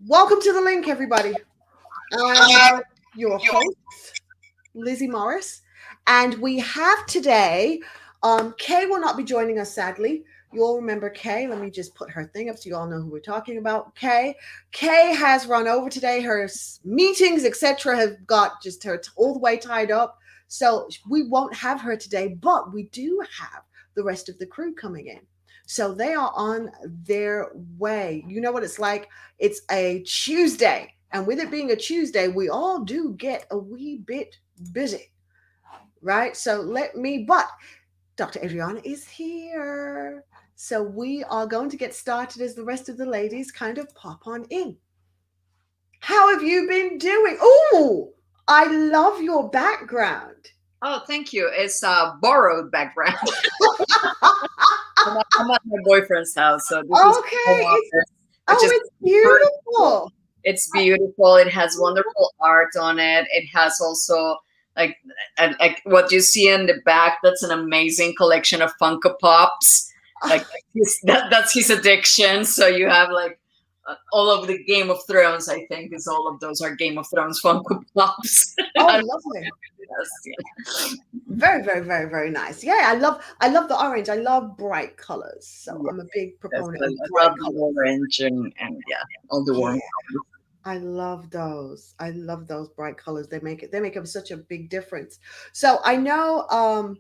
Welcome to the link, everybody. I'm your host, Lizzy Morris, and we have today. Kay will not be joining us, sadly. You'll remember Kay. Let me just put her thing up so you all know who we're talking about. Kay has run over today. Her meetings, etc., have got just her all the way tied up. So we won't have her today, but we do have the rest of the crew coming in. So they are on their way. You know what it's like? It's a Tuesday. And with it being a Tuesday, we all do get a wee bit busy, right? But Dr. Adriana is here. So we are going to get started as the rest of the ladies kind of pop on in. How have you been doing? Oh, I love your background. Oh, thank you. It's a borrowed background. I'm at my boyfriend's house, so this is home office. It's beautiful. It's beautiful. It has wonderful art on it. It has also like what you see in the back. That's an amazing collection of Funko Pops. Like that's his addiction. So you have like all of the Game of Thrones. I think is all of those are Game of Thrones Funko Pops. Oh, lovely. Yes, yeah. Very, very, very, very nice. Yeah, I love the orange. I love bright colors. So yeah. I'm a big proponent of bright colors. Orange and yeah, all the orange. I love those. I love those bright colors. They make up such a big difference. So I know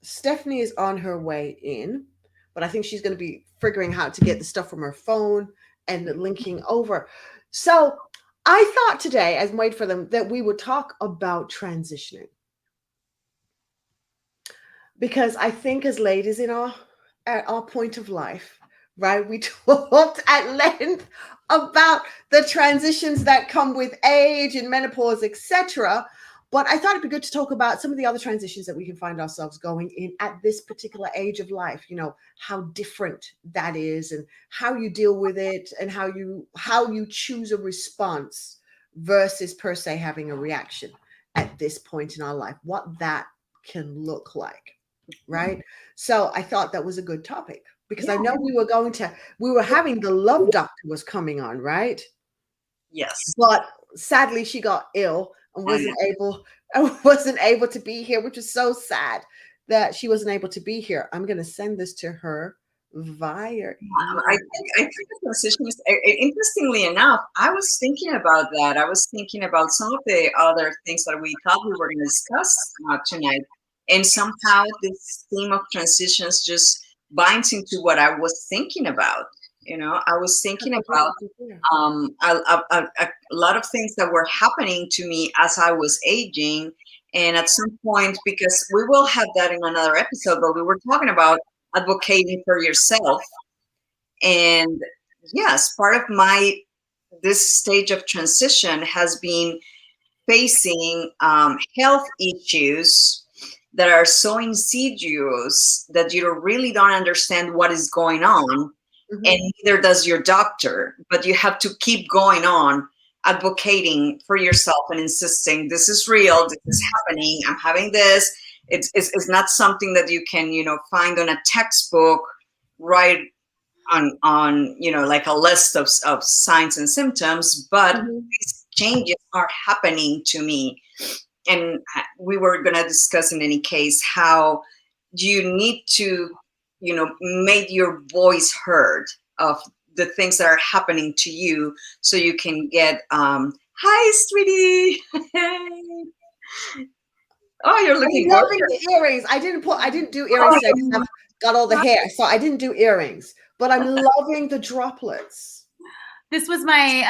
Stephanie is on her way in, but I think she's going to be figuring out how to get the stuff from her phone and linking over. So I thought today, as wait for them, that we would talk about transitioning. Because I think as ladies at our point of life, right, we talked at length about the transitions that come with age and menopause, etc. But I thought it'd be good to talk about some of the other transitions that we can find ourselves going in at this particular age of life. You know, how different that is and how you deal with it and how you choose a response versus per se having a reaction at this point in our life, what that can look like. Right. So I thought that was a good topic because I know we were having the love doctor was coming on, right? Yes. But sadly she got ill and wasn't able to be here, which is so sad that she wasn't able to be here. I'm going to send this to her via email. I think the transition is interestingly enough, I was thinking about that. I was thinking about some of the other things that we thought we were going to discuss tonight. And somehow this theme of transitions just binds into what I was thinking about. You know, I was thinking about a lot of things that were happening to me as I was aging. And at some point, because we will have that in another episode, but we were talking about advocating for yourself. And yes, part of this stage of transition has been facing health issues that are so insidious that you really don't understand what is going on, and neither does your doctor, but you have to keep going on advocating for yourself and insisting this is real, this is happening, I'm having this. It's not something that you can find on a textbook, right, on like a list of signs and symptoms, but these changes are happening to me. And we were going to discuss in any case how you need to, make your voice heard of the things that are happening to you so you can get, hi, sweetie. Oh, you're looking I'm loving the earrings. I didn't do earrings today because I've got all the hair. So I didn't do earrings, but I'm loving the droplets. This was my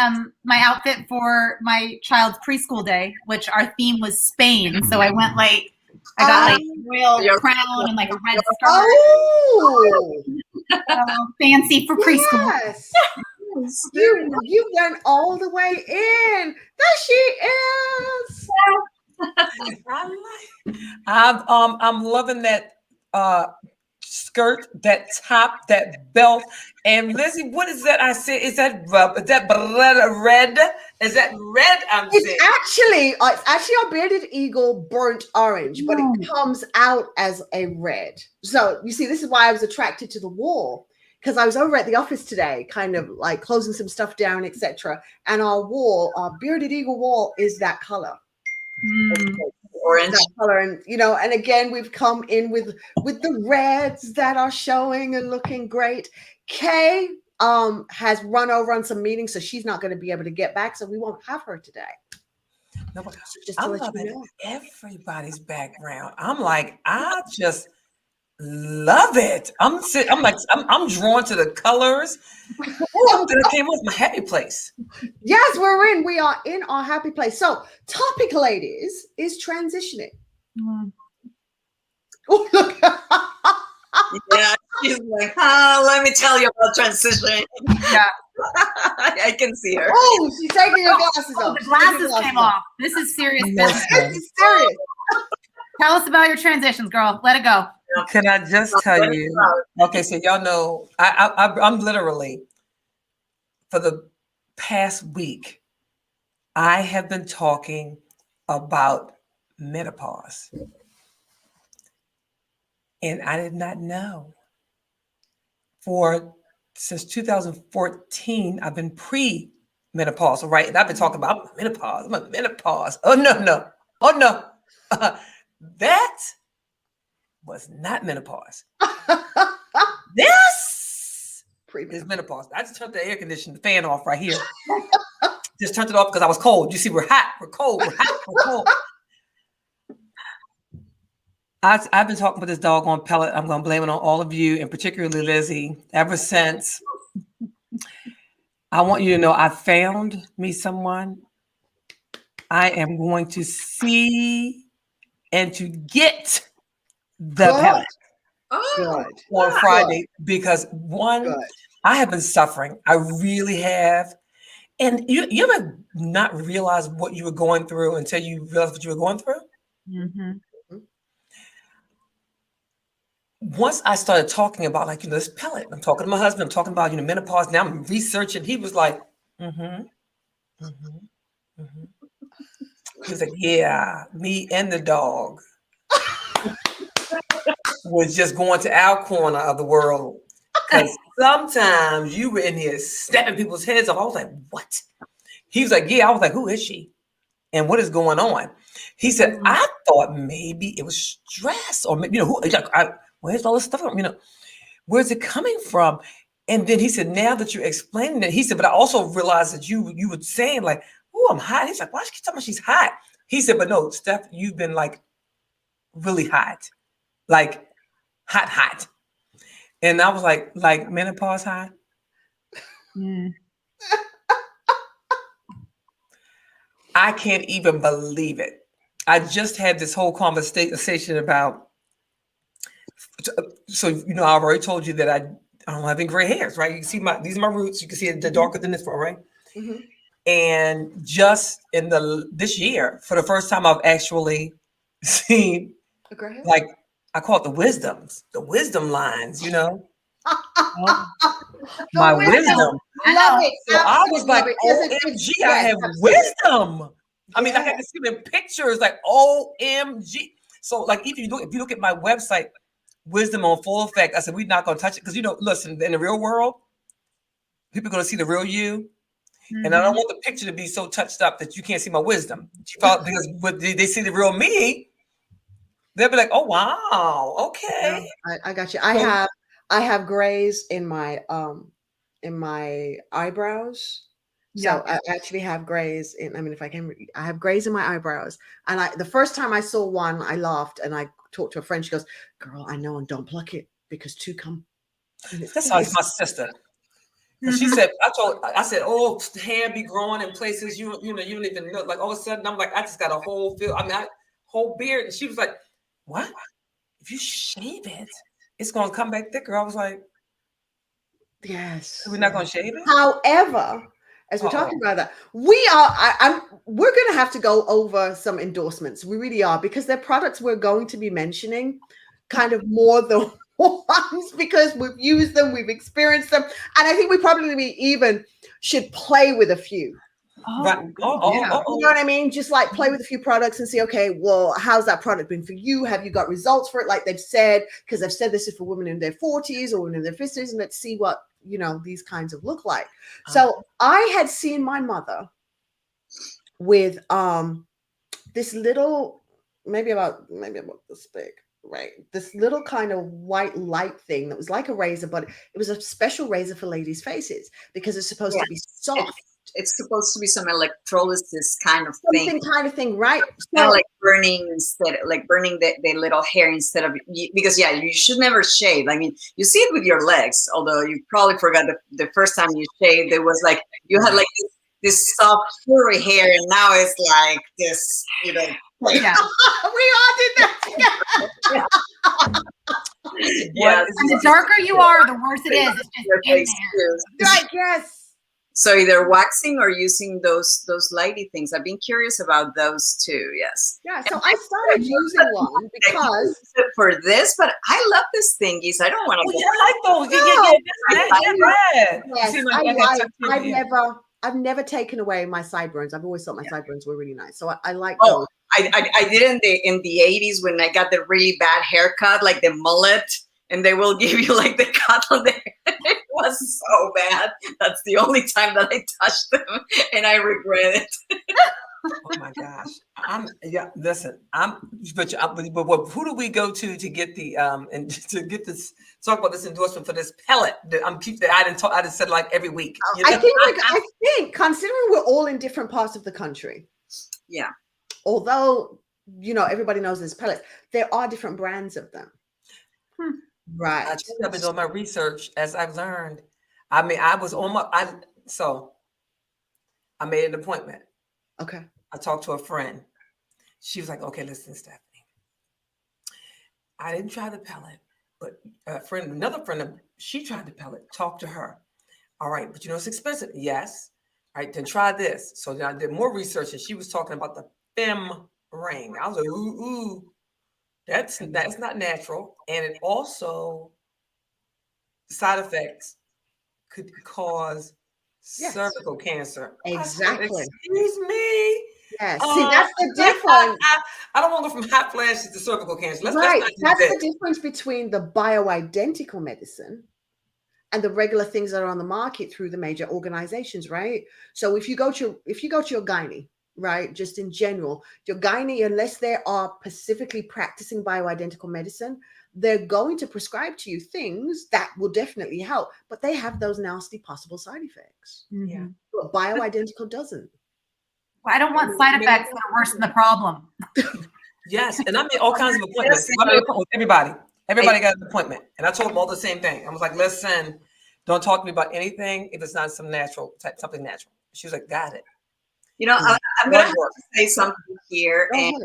my outfit for my child's preschool day, which our theme was Spain. So I went I got royal crown and like a red scarf. Oh, fancy for preschool. Yes. You went all the way in. There she is. I'm loving that skirt, that top, that belt. And Lizzy, what is that? I said, is that red? Is that red? It's actually a bearded eagle burnt orange, but it comes out as a red. So you see, this is why I was attracted to the wall. because I was over at the office today, kind of like closing some stuff down, etc. And our wall, our bearded eagle wall, is that color. Orange. That color, and and again, we've come in with the reds that are showing and looking great. Kay has run over on some meetings, so she's not going to be able to get back, so we won't have her today. No, So just to I'm let loving you know. everybody's background. I'm like, I just love it. I'm drawn to the colors. Oh, that came with my happy place. Yes, we are in our happy place. So topic, ladies, is transitioning. Oh, look. Yeah, she's like, let me tell you about transition. Yeah. I can see her. Oh, she's taking her glasses off. The glasses came off. This is serious business. This is serious. Tell us about your transitions, girl. Let it go. Can I just tell you? Okay, so y'all know I'm literally, for the past week, I have been talking about menopause. And I did not know. Since 2014, I've been pre-menopausal, right? And I've been talking about I'm a menopause. Oh, no. Oh, no. That was not menopause. This is menopause. I just turned the air conditioning fan off right here. Just turned it off because I was cold. You see, we're hot, we're cold, we're hot, we're cold. I've been talking with this doggone pellet. I'm going to blame it on all of you, and particularly Lizzy, ever since. I want you to know I found me someone. I am going to see and to get the pellet on Friday because I have been suffering. I really have. And you ever not realize what you were going through until you realized what you were going through? Mm-hmm. Once I started talking about this pellet, I'm talking to my husband, I'm talking about, menopause. Now I'm researching. He was like, He was like, yeah, me and the dog was just going to our corner of the world. Because sometimes you were in here snapping people's heads off. I was like, what? He was like, yeah. I was like, who is she? And what is going on? He said, I thought maybe it was stress or maybe, where's all this stuff? Where's it coming from? And then he said, now that you're explaining it, he said, but I also realized that you were saying like, oh, I'm hot. He's like, why she keep talking about she's hot? He said, but no, Steph, you've been like really hot, like hot. And I was like menopause hot. I can't even believe it. I just had this whole conversation about, so, I already told you that I don't have any gray hairs, right? You can see these are my roots. You can see the darker than this one, right? Mm-hmm. And just in this year, for the first time, I've actually seen, like, I call it the wisdom lines, my wisdom. Love it. So I was like, OMG, I have wisdom. I mean, I had to see them pictures like OMG. So like, if you look at my website, Wisdom on Full Effect, I said, we're not going to touch it. Because, listen, in the real world, people are going to see the real you. Mm-hmm. And I don't want the picture to be so touched up that you can't see my wisdom. Because when they see the real me, they'll be like, oh, wow. Okay. I got you. I have grays in my eyebrows. So I actually have grays I have grays in my eyebrows. And the first time I saw one, I laughed and I talked to a friend. She goes, girl, I know, and don't pluck it because two come. That's how it's my sister. She said, I said, oh, hair be growing in places you don't even know. Like all of a sudden, I'm like, I just got a whole whole beard. And she was like, what? If you shave it, it's going to come back thicker. I was like, yes. We're not going to shave it? However, as we're talking about that, we're going to have to go over some endorsements. We really are, because they're products we're going to be mentioning kind of more than once because we've used them, we've experienced them. And I think we probably even should play with a few. Right. Yeah. You know what I mean? Just like play with a few products and see, okay, well, how's that product been for you? Have you got results for it? Like they've said, because they've said this is for women in their 40s or women in their 50s, and let's see what, these kinds of look like. So I had seen my mother with this little, maybe about this big, right? This little kind of white light thing that was like a razor, but it was a special razor for ladies' faces because it's supposed to be soft. It's supposed to be some electrolysis kind of thing. Kind of thing, right? Kind of like burning the little hair instead of, because you should never shave. I mean, you see it with your legs, although you probably forgot the first time you shaved, it was like you had like this soft furry hair, and now it's like this, Yeah. We all did that. Yes. And the darker you are, the worse it is. It's just in there. Right, yes. So either waxing or using those lighty things. I've been curious about those too. Yes. Yeah. So I started using one because for this, but I love this thingies. I don't want to. I like those. Yes, I've never taken away my sideburns. I've always thought my sideburns were really nice. So I like those. Oh, I did in the 80s when I got the really bad haircut, like the mullet, and they will give you like the cut on there. It was so bad. That's the only time that I touched them, and I regret it. Oh my gosh! Listen. But who do we go to get the and to get this? Talk about this endorsement for this pellet. I didn't said like every week. I think considering we're all in different parts of the country. Yeah. Although everybody knows there's pellets, there are different brands of them. Right. I've been doing my research as I've learned. I mean, so I made an appointment. Okay. I talked to a friend. She was like, okay, listen, Stephanie. I didn't try the pellet, but another friend, she tried the pellet. Talk to her. All right, but it's expensive. Yes. All right, then try this. So then I did more research, and she was talking about the fem ring. I was like, ooh. That's not natural, and it also side effects could cause cervical cancer. Exactly. Said, excuse me. Yes. See, that's the difference. I don't want to go from hot flashes to cervical cancer. That's the difference between the bioidentical medicine and the regular things that are on the market through the major organizations, right? So if you go to your gynae, right, just in general, your gynae, unless they are specifically practicing bioidentical medicine, they're going to prescribe to you things that will definitely help, but they have those nasty possible side effects. Yeah. But bioidentical doesn't. Well, I don't want side effects that are worse than the problem. Yes, and I made all kinds of appointments. I made appointments with everybody. Everybody got an appointment, and I told them all the same thing. I was like, listen, don't talk to me about anything if it's not something natural. She was like, got it. I'm going to have to say something here, and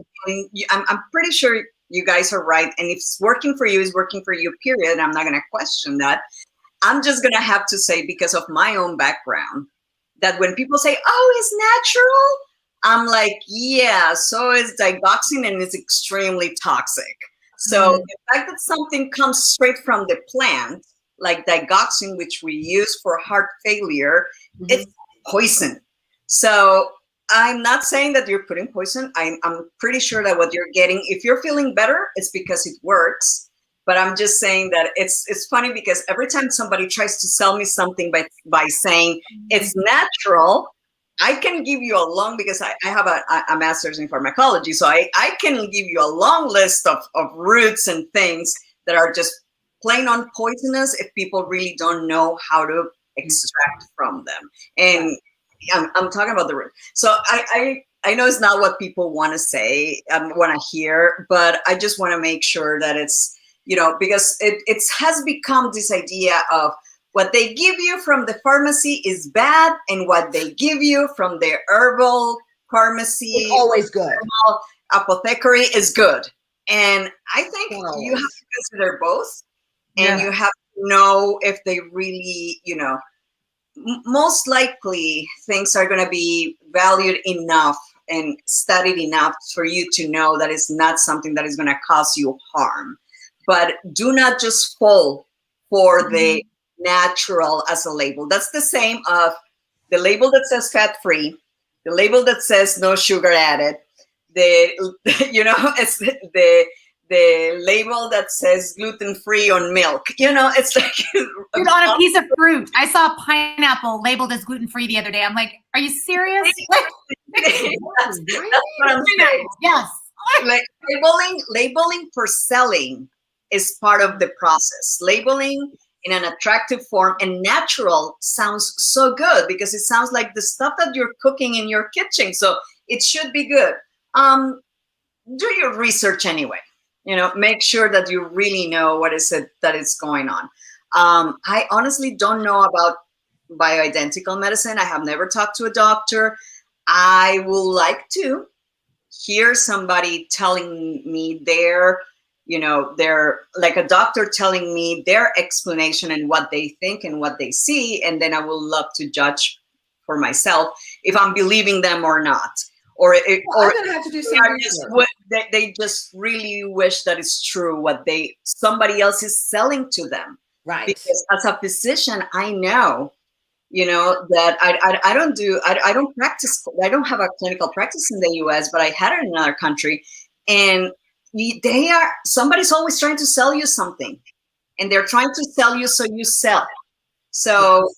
I'm pretty sure you guys are right. And if it's working for you, it's working for you, period. I'm not going to question that. I'm just going to have to say, because of my own background, that when people say, oh, it's natural, I'm like, yeah, so is digoxin, and it's extremely toxic. So the fact that something comes straight from the plant, like digoxin, which we use for heart failure, it's poison. So I'm not saying that you're putting poison. I'm pretty sure that what you're getting, if you're feeling better, it's because it works. But I'm just saying that it's funny because every time somebody tries to sell me something by saying it's natural, I can give you because I have a master's in pharmacology. So I can give you a long list of roots and things that are just plain on poisonous if people really don't know how to extract from them. And I'm talking about the root. So I know it's not what people want to say, want to hear, but I just want to make sure that it's, because it has become this idea of what they give you from the pharmacy is bad, and what they give you from the herbal pharmacy, it's always good. Apothecary is good. And I think you have to consider both, and you have to know if they really, most likely things are going to be valued enough and studied enough for you to know that it's not something that is going to cause you harm. But do not just fall for the natural as a label. That's the same of the label that says fat-free the label that says no sugar added, the it's the label that says gluten free on milk. It's like Dude, on a piece of fruit. I saw pineapple labeled as gluten free the other day. I'm like, are you serious? that's what I'm saying. Yes. Like labeling for selling is part of the process. Labeling in an attractive form and natural sounds so good because it sounds like the stuff that you're cooking in your kitchen. So it should be good. Do your research anyway. Make sure that you really know what is it that is going on. I honestly don't know about bioidentical medicine. I have never talked to a doctor. I would like to hear somebody telling me their like a doctor telling me their explanation and what they think and what they see, and then I will love to judge for myself if I'm believing them or not, or I'm gonna have to do something. They just really wish that it's true what somebody else is selling to them, right? Because as a physician, I know that I don't practice. I don't have a clinical practice in the US, but I had it in another country, and somebody's always trying to sell you something, and they're trying to sell you so you sell. So,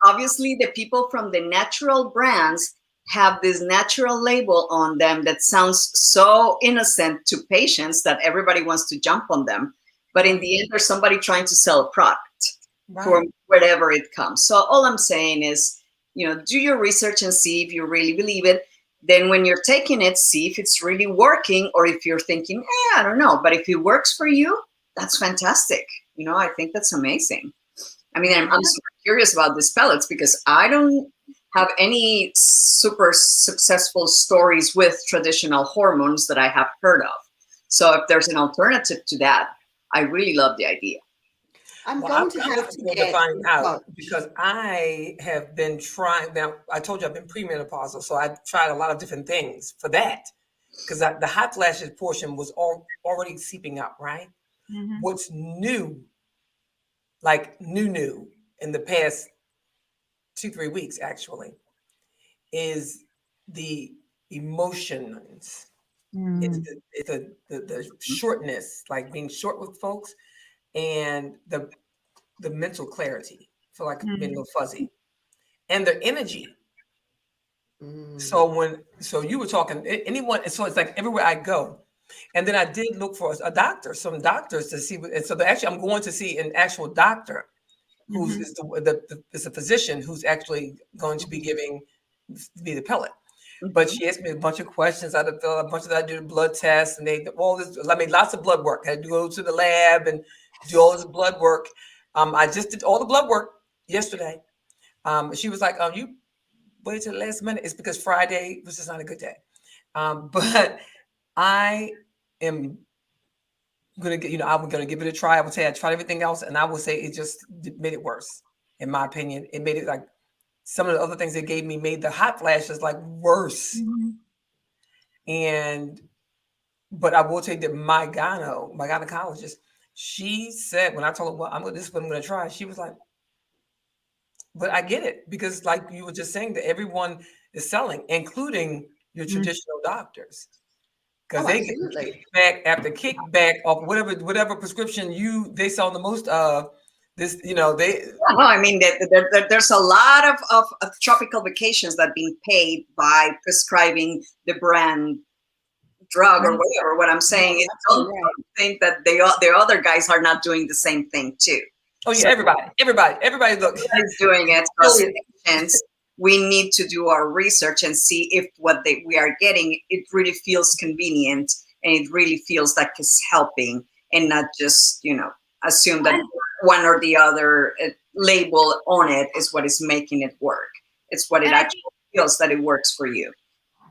obviously the people from the natural brands have this natural label on them that sounds so innocent to patients that everybody wants to jump on them. But in the end, there's somebody trying to sell a product from wherever it comes. So all I'm saying is, do your research and see if you really believe it. Then when you're taking it, see if it's really working, or if you're thinking, I don't know. But if it works for you, that's fantastic. I think that's amazing. I mean, I'm super curious about these pellets because I don't have any super successful stories with traditional hormones that I have heard of. So if there's an alternative to that, I really love the idea. I'm going to have to find out because I have been trying. Now, I told you I've been premenopausal, so I've tried a lot of different things for that because the hot flashes portion was already seeping up, right? Mm-hmm. What's new, like new in the past 2-3 weeks, actually, is the emotions. It's the shortness, like being short with folks, and the mental clarity, feel like being a little fuzzy, and their energy. So you were talking anyone, so it's like everywhere I go, and then I did look for some doctors to see. And so actually, I'm going to see an actual doctor who's is a physician who's actually going to be giving me the pellet. But she asked me a bunch of questions. I had to fill out a bunch of that. I did blood tests, and all this. I mean, lots of blood work. I had to go to the lab and do all this blood work. I just did all the blood work yesterday. She was like, you wait till the last minute. It's because Friday was just not a good day. But I am going to I'm going to give it a try. I would say I tried everything else, and I would say it just made it worse. In my opinion, it made it like some of the other things they gave me made the hot flashes like worse. But I will tell you that my gynecologist, she said, when I told her, well, this is what I'm going to try, she was like, but I get it, because like you were just saying, that everyone is selling, including your traditional doctors, because they get kickback after kickback off whatever prescription they sell the most of. This, I mean, there's a lot of tropical vacations that being paid by prescribing the brand drug or whatever. What I'm saying is, don't think that the other guys are not doing the same thing too. Oh yeah, everybody look is doing it. So we need to do our research and see if what we are getting, it really feels convenient and it really feels like it's helping, and not just assume that one or the other label on it is what is making it work. It's what it actually feels that it works for you.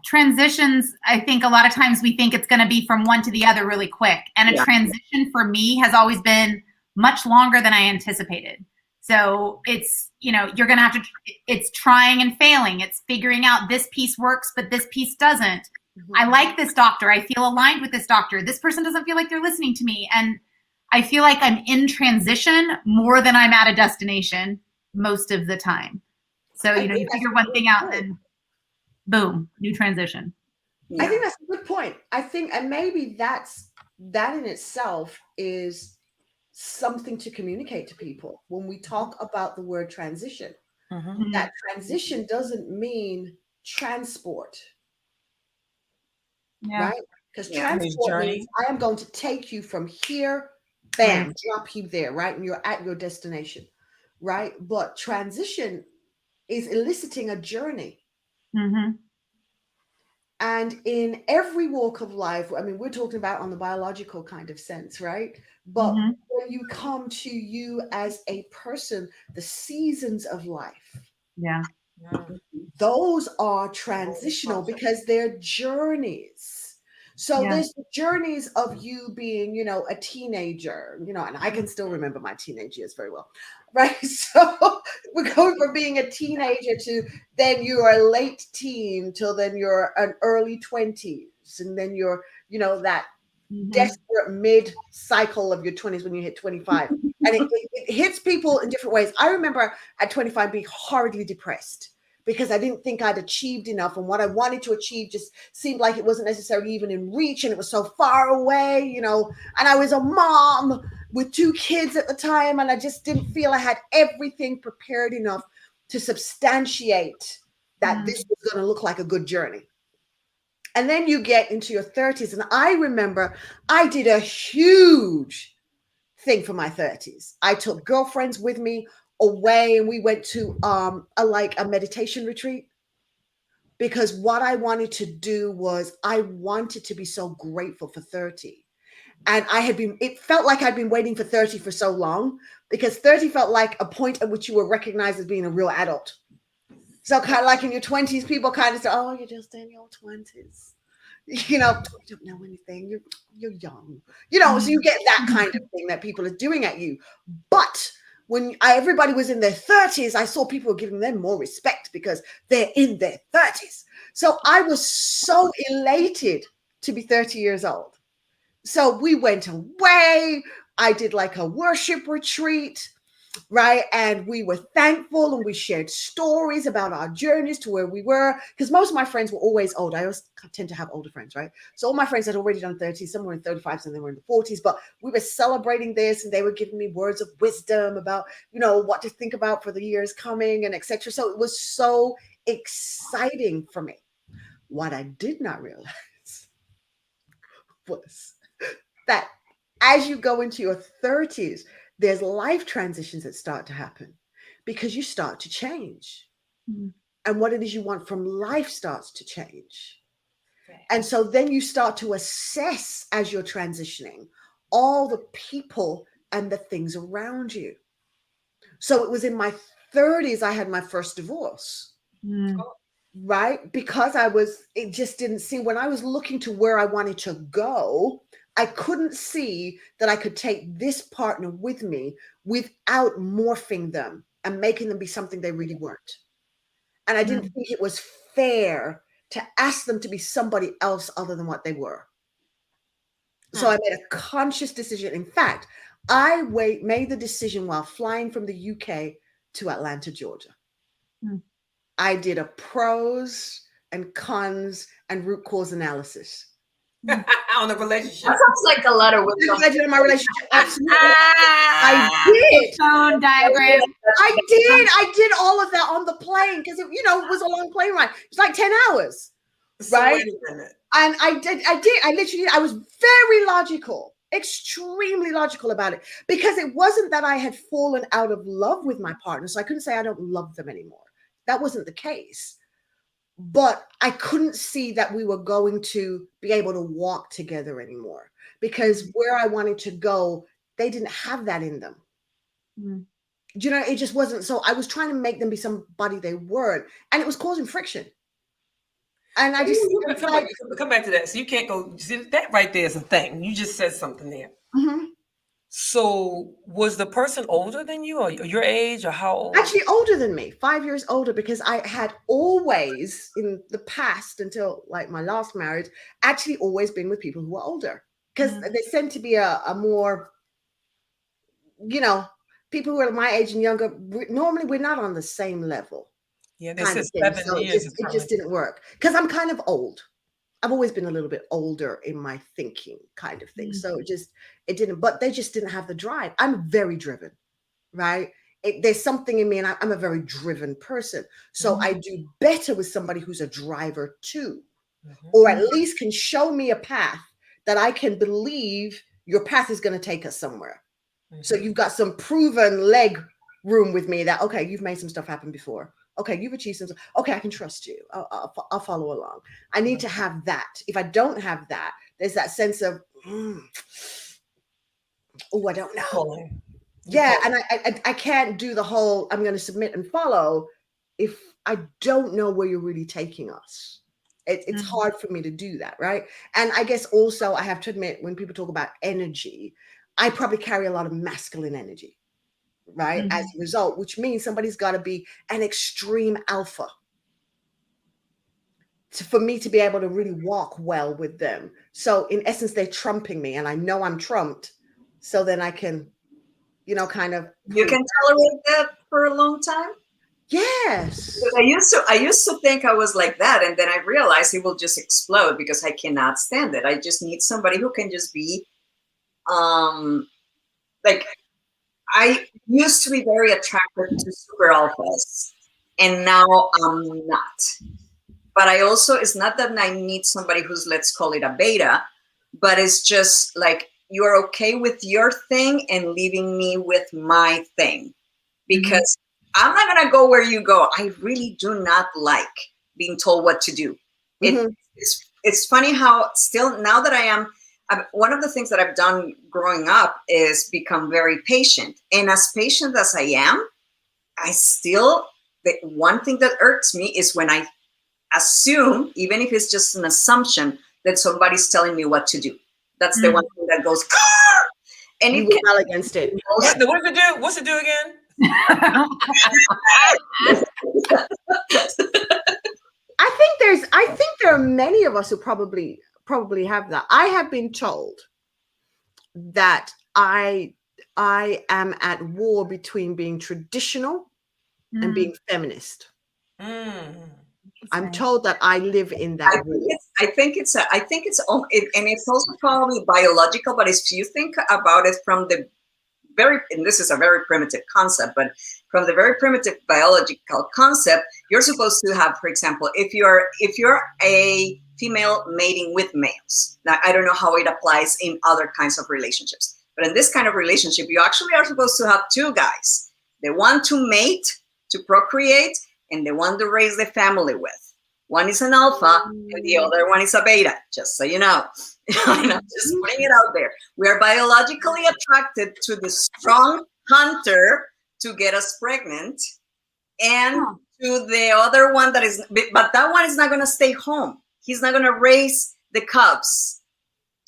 Transitions, I think a lot of times we think it's going to be from one to the other really quick. And a transition for me has always been much longer than I anticipated. So it's, you're going to have to, it's trying and failing. It's figuring out this piece works, but this piece doesn't. I like this doctor. I feel aligned with this doctor. This person doesn't feel like they're listening to me. And I feel like I'm in transition more than I'm at a destination most of the time. So, you figure one thing out and then. boom, new transition. I think that's a good point. I think, and maybe that in itself is something to communicate to people when we talk about the word transition. Mm-hmm. That transition doesn't mean transport, Yeah. right? Because Yeah. transport means Journey. I am going to take you from here, bam, drop you there, right? And you're at your destination, right? But transition is eliciting a journey. Mm-hmm. And in every walk of life, I mean, we're talking about on the biological kind of sense, right? But Mm-hmm. when you come to you as a person, the seasons of life, Yeah. those are transitional because they're journeys. So Yeah. there's the journeys of you being, a teenager, and I can still remember my teenage years very well, right? So we're going from being a teenager to then you're a late teen till then you're an early 20s. And then you're, that Mm-hmm. desperate mid cycle of your 20s when you hit 25. And it hits people in different ways. I remember at 25 being horribly depressed because I didn't think I'd achieved enough. And what I wanted to achieve just seemed like it wasn't necessarily even in reach. And it was so far away, and I was a mom with 2 kids at the time. And I just didn't feel I had everything prepared enough to substantiate that this was going to look like a good journey. And then you get into your 30s. And I remember I did a huge thing for my 30s. I took girlfriends with me away and we went to a meditation retreat because what I wanted to do was I wanted to be so grateful for 30. And it felt like I'd been waiting for 30 for so long because 30 felt like a point at which you were recognized as being a real adult. So kind of like in your 20s, people kind of say, oh, you're just in your 20s. You don't know anything. You're young. So you get that kind of thing that people are doing at you. But when everybody was in their 30s, I saw people giving them more respect because they're in their 30s. So I was so elated to be 30 years old. So we went away. I did like a worship retreat. Right. And we were thankful and we shared stories about our journeys to where we were. Because most of my friends were always old. I always tend to have older friends. Right. So all my friends had already done 30, some were in 35, some were in the 40s. But we were celebrating this and they were giving me words of wisdom about, what to think about for the years coming and etc. So it was so exciting for me. What I did not realize was that as you go into your 30s, there's life transitions that start to happen because you start to change. Mm. And what it is you want from life starts to change. Okay. And so then you start to assess as you're transitioning all the people and the things around you. So it was in my 30s, I had my first divorce. Mm. Right? Because it just didn't seem, when I was looking to where I wanted to go, I couldn't see that I could take this partner with me without morphing them and making them be something they really weren't. And I didn't think it was fair to ask them to be somebody else other than what they were. So I made a conscious decision. In fact, I made the decision while flying from the UK to Atlanta, Georgia. I did a pros and cons and root cause analysis. On the relationship. That sounds like a lot of wisdom. In my relationship. Absolutely. I did. Phone diagram. I did all of that on the plane because it was a long plane ride. It's like 10 hours. So right? Wait a minute. And I was very logical, extremely logical about it because it wasn't that I had fallen out of love with my partner. So I couldn't say I don't love them anymore. That wasn't the case. But I couldn't see that we were going to be able to walk together anymore because where I wanted to go, they didn't have that in them. It just wasn't. So I was trying to make them be somebody they weren't, and it was causing friction. And I just come back to that. So you can't go. See, that right there is a thing. You just said something there. Mm-hmm. So was the person older than you, or your age, or how old? Actually, older than me, 5 years older, because I had always in the past until like my last marriage, actually always been with people who were older because they tend to be a more, people who are my age and younger. Normally, we're not on the same level. Yeah, they kind said of thing. 7 years is It probably. just didn't work because I'm kind of old. I've always been a little bit older in my thinking kind of thing. So it didn't, but they just didn't have the drive. I'm very driven, right? There's something in me, and I'm a very driven person. So I do better with somebody who's a driver too, or at least can show me a path that I can believe your path is going to take us somewhere. So you've got some proven leg room with me that, okay, you've made some stuff happen before. Okay, you've achieved some stuff. Okay, I can trust you. I'll follow along. I need to have that. If I don't have that, there's that sense of, oh, I don't know. Yeah, and I can't do the whole, I'm going to submit and follow if I don't know where you're really taking us. It's hard for me to do that, right? And I guess also I have to admit, when people talk about energy, I probably carry a lot of masculine energy, right? As a result, which means somebody's got to be an extreme alpha for me to be able to really walk well with them. So in essence, they're trumping me, and I know I'm trumped. So then I can, kind of. You can tolerate that for a long time? Yes. I used to think I was like that, and then I realized it will just explode because I cannot stand it. I just need somebody who can just be, like, I used to be very attracted to super alphas, and now I'm not. But I also, it's not that I need somebody who's, let's call it a beta, but it's just like, you're okay with your thing and leaving me with my thing. Because I'm not going to go where you go. I really do not like being told what to do. It's funny how still, now that one of the things that I've done growing up is become very patient. And as patient as I am, the one thing that irks me is when I assume, even if it's just an assumption, that somebody's telling me what to do. That's the one thing that goes, and you rebel against it. What's it do? What's it do again? I think there are many of us who probably have that. I have been told that I am at war between being traditional and being feminist. I'm told that I live in that war. I think it's and it's also probably biological, but if you think about it from the and this is a very primitive concept, but from the very primitive biological concept, you're supposed to have, for example, if you're a female mating with males. Now, I don't know how it applies in other kinds of relationships, but in this kind of relationship, you actually are supposed to have two guys, the one to mate, to procreate, and the one to raise the family with. One is an alpha and the other one is a beta, just so you know. I'm just putting it out there. We are biologically attracted to the strong hunter to get us pregnant, and to the other one that is, but that one is not going to stay home. He's not going to raise the cubs.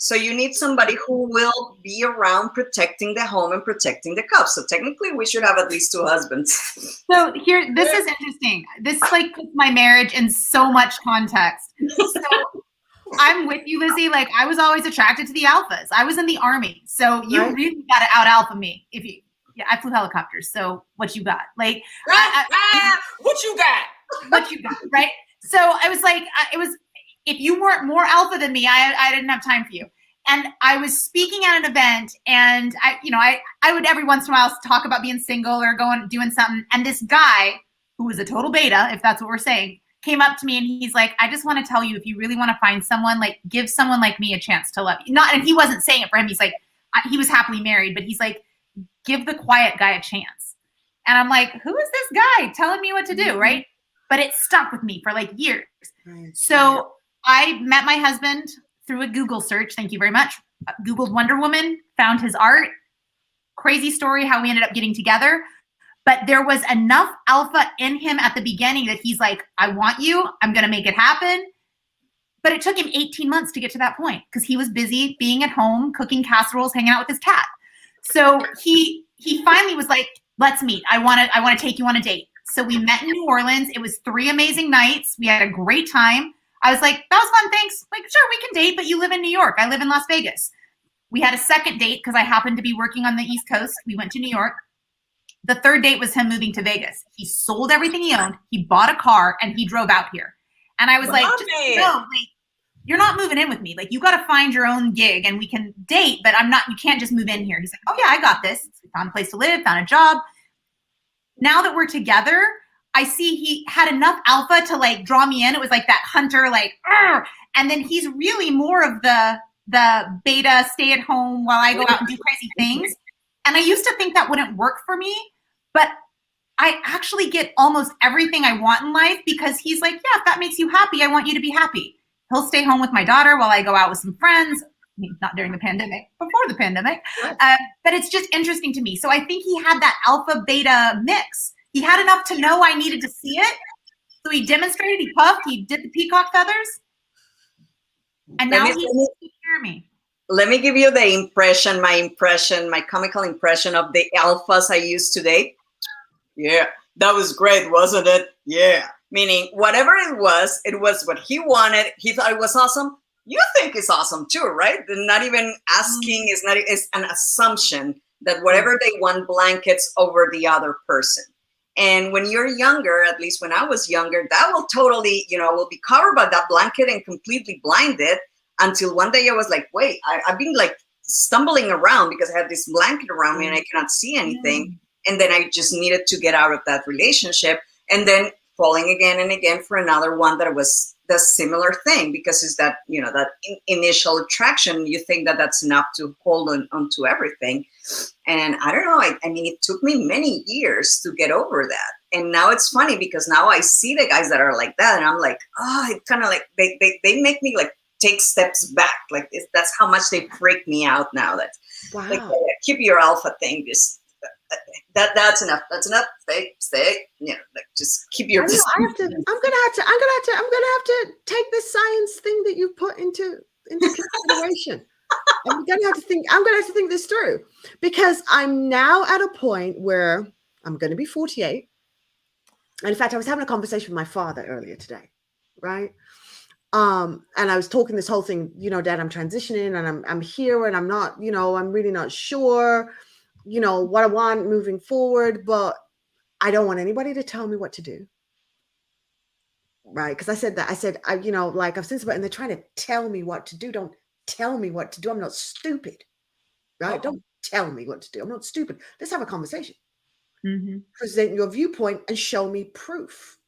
So you need somebody who will be around protecting the home and protecting the cubs. So technically we should have at least two husbands. So here, this is interesting. This like puts my marriage in so much context. So I'm with you, Lizzy. Like, I was always attracted to the alphas. I was in the Army. So you really got to out alpha me. I flew helicopters. So what you got? Like, what you got? What you got, right? So I was like, if you weren't more alpha than me, I didn't have time for you. And I was speaking at an event, and I would every once in a while talk about being single or doing something. And this guy, who was a total beta, if that's what we're saying, came up to me and he's like, I just want to tell you, if you really want to find someone, like, give someone like me a chance to love you. And he wasn't saying it for him. He's like, he was happily married, but he's like, give the quiet guy a chance. And I'm like, who is this guy telling me what to do, right? But it stuck with me for like years. So I met my husband through a Google search. Thank you very much. Googled Wonder Woman, found his art. Crazy story how we ended up getting together. But there was enough alpha in him at the beginning that he's like, I want you. I'm going to make it happen. But it took him 18 months to get to that point because he was busy being at home, cooking casseroles, hanging out with his cat. So he finally was like, let's meet. I want to take you on a date. So we met in New Orleans. It was 3 amazing nights. We had a great time. I was like, that was fun. Thanks. Like, sure, we can date, but you live in New York. I live in Las Vegas. We had a second date because I happened to be working on the East Coast. We went to New York. The third date was him moving to Vegas. He sold everything he owned. He bought a car and he drove out here. And I was like, just, no, like, you're not moving in with me. Like, you got to find your own gig and we can date, but you can't just move in here. He's like, oh yeah, I got this. We found a place to live, found a job. Now that we're together, I see he had enough alpha to like draw me in. It was like that hunter, like, argh! And then he's really more of the beta, stay at home while I go out and do crazy things. And I used to think that wouldn't work for me, but I actually get almost everything I want in life because he's like, yeah, if that makes you happy, I want you to be happy. He'll stay home with my daughter while I go out with some friends. I mean, not during the pandemic, before the pandemic. But it's just interesting to me. So I think he had that alpha beta mix. He had enough to know I needed to see it. So he demonstrated, he puffed, he did the peacock feathers. And now he's taking care of me. Let me give you the my comical impression of the alphas I used today. Yeah, that was great, wasn't it? Yeah. Meaning whatever it was what he wanted. He thought it was awesome. You think it's awesome too, right? Not even asking is an assumption that whatever they want blankets over the other person. And when you're younger, at least when I was younger, that will totally, will be covered by that blanket and completely blinded until one day I was like, wait, I've been like stumbling around because I have this blanket around me and I cannot see anything. And then I just needed to get out of that relationship and then falling again and again for another one that was the similar thing because it's that, that initial attraction. You think that that's enough to hold on to everything. And I don't know. I mean, it took me many years to get over that. And now it's funny because now I see the guys that are like that and I'm like, it kind of like, they make me like take steps back. Like that's how much they freak me out now. That's like, keep your alpha thing. That's enough. That's enough. Stay. Like just keep your. I'm gonna have to take this science thing that you put into consideration. I'm gonna have to think this through because I'm now at a point where I'm going to be 48. And in fact, I was having a conversation with my father earlier today, right? And I was talking this whole thing, Dad, I'm transitioning and I'm here and I'm not, I'm really not sure. What I want moving forward, but I don't want anybody to tell me what to do. Right. Because I said, like I've seen somebody and they're trying to tell me what to do. Don't tell me what to do. I'm not stupid. Right. Don't tell me what to do. I'm not stupid. Let's have a conversation. Mm-hmm. Present your viewpoint and show me proof.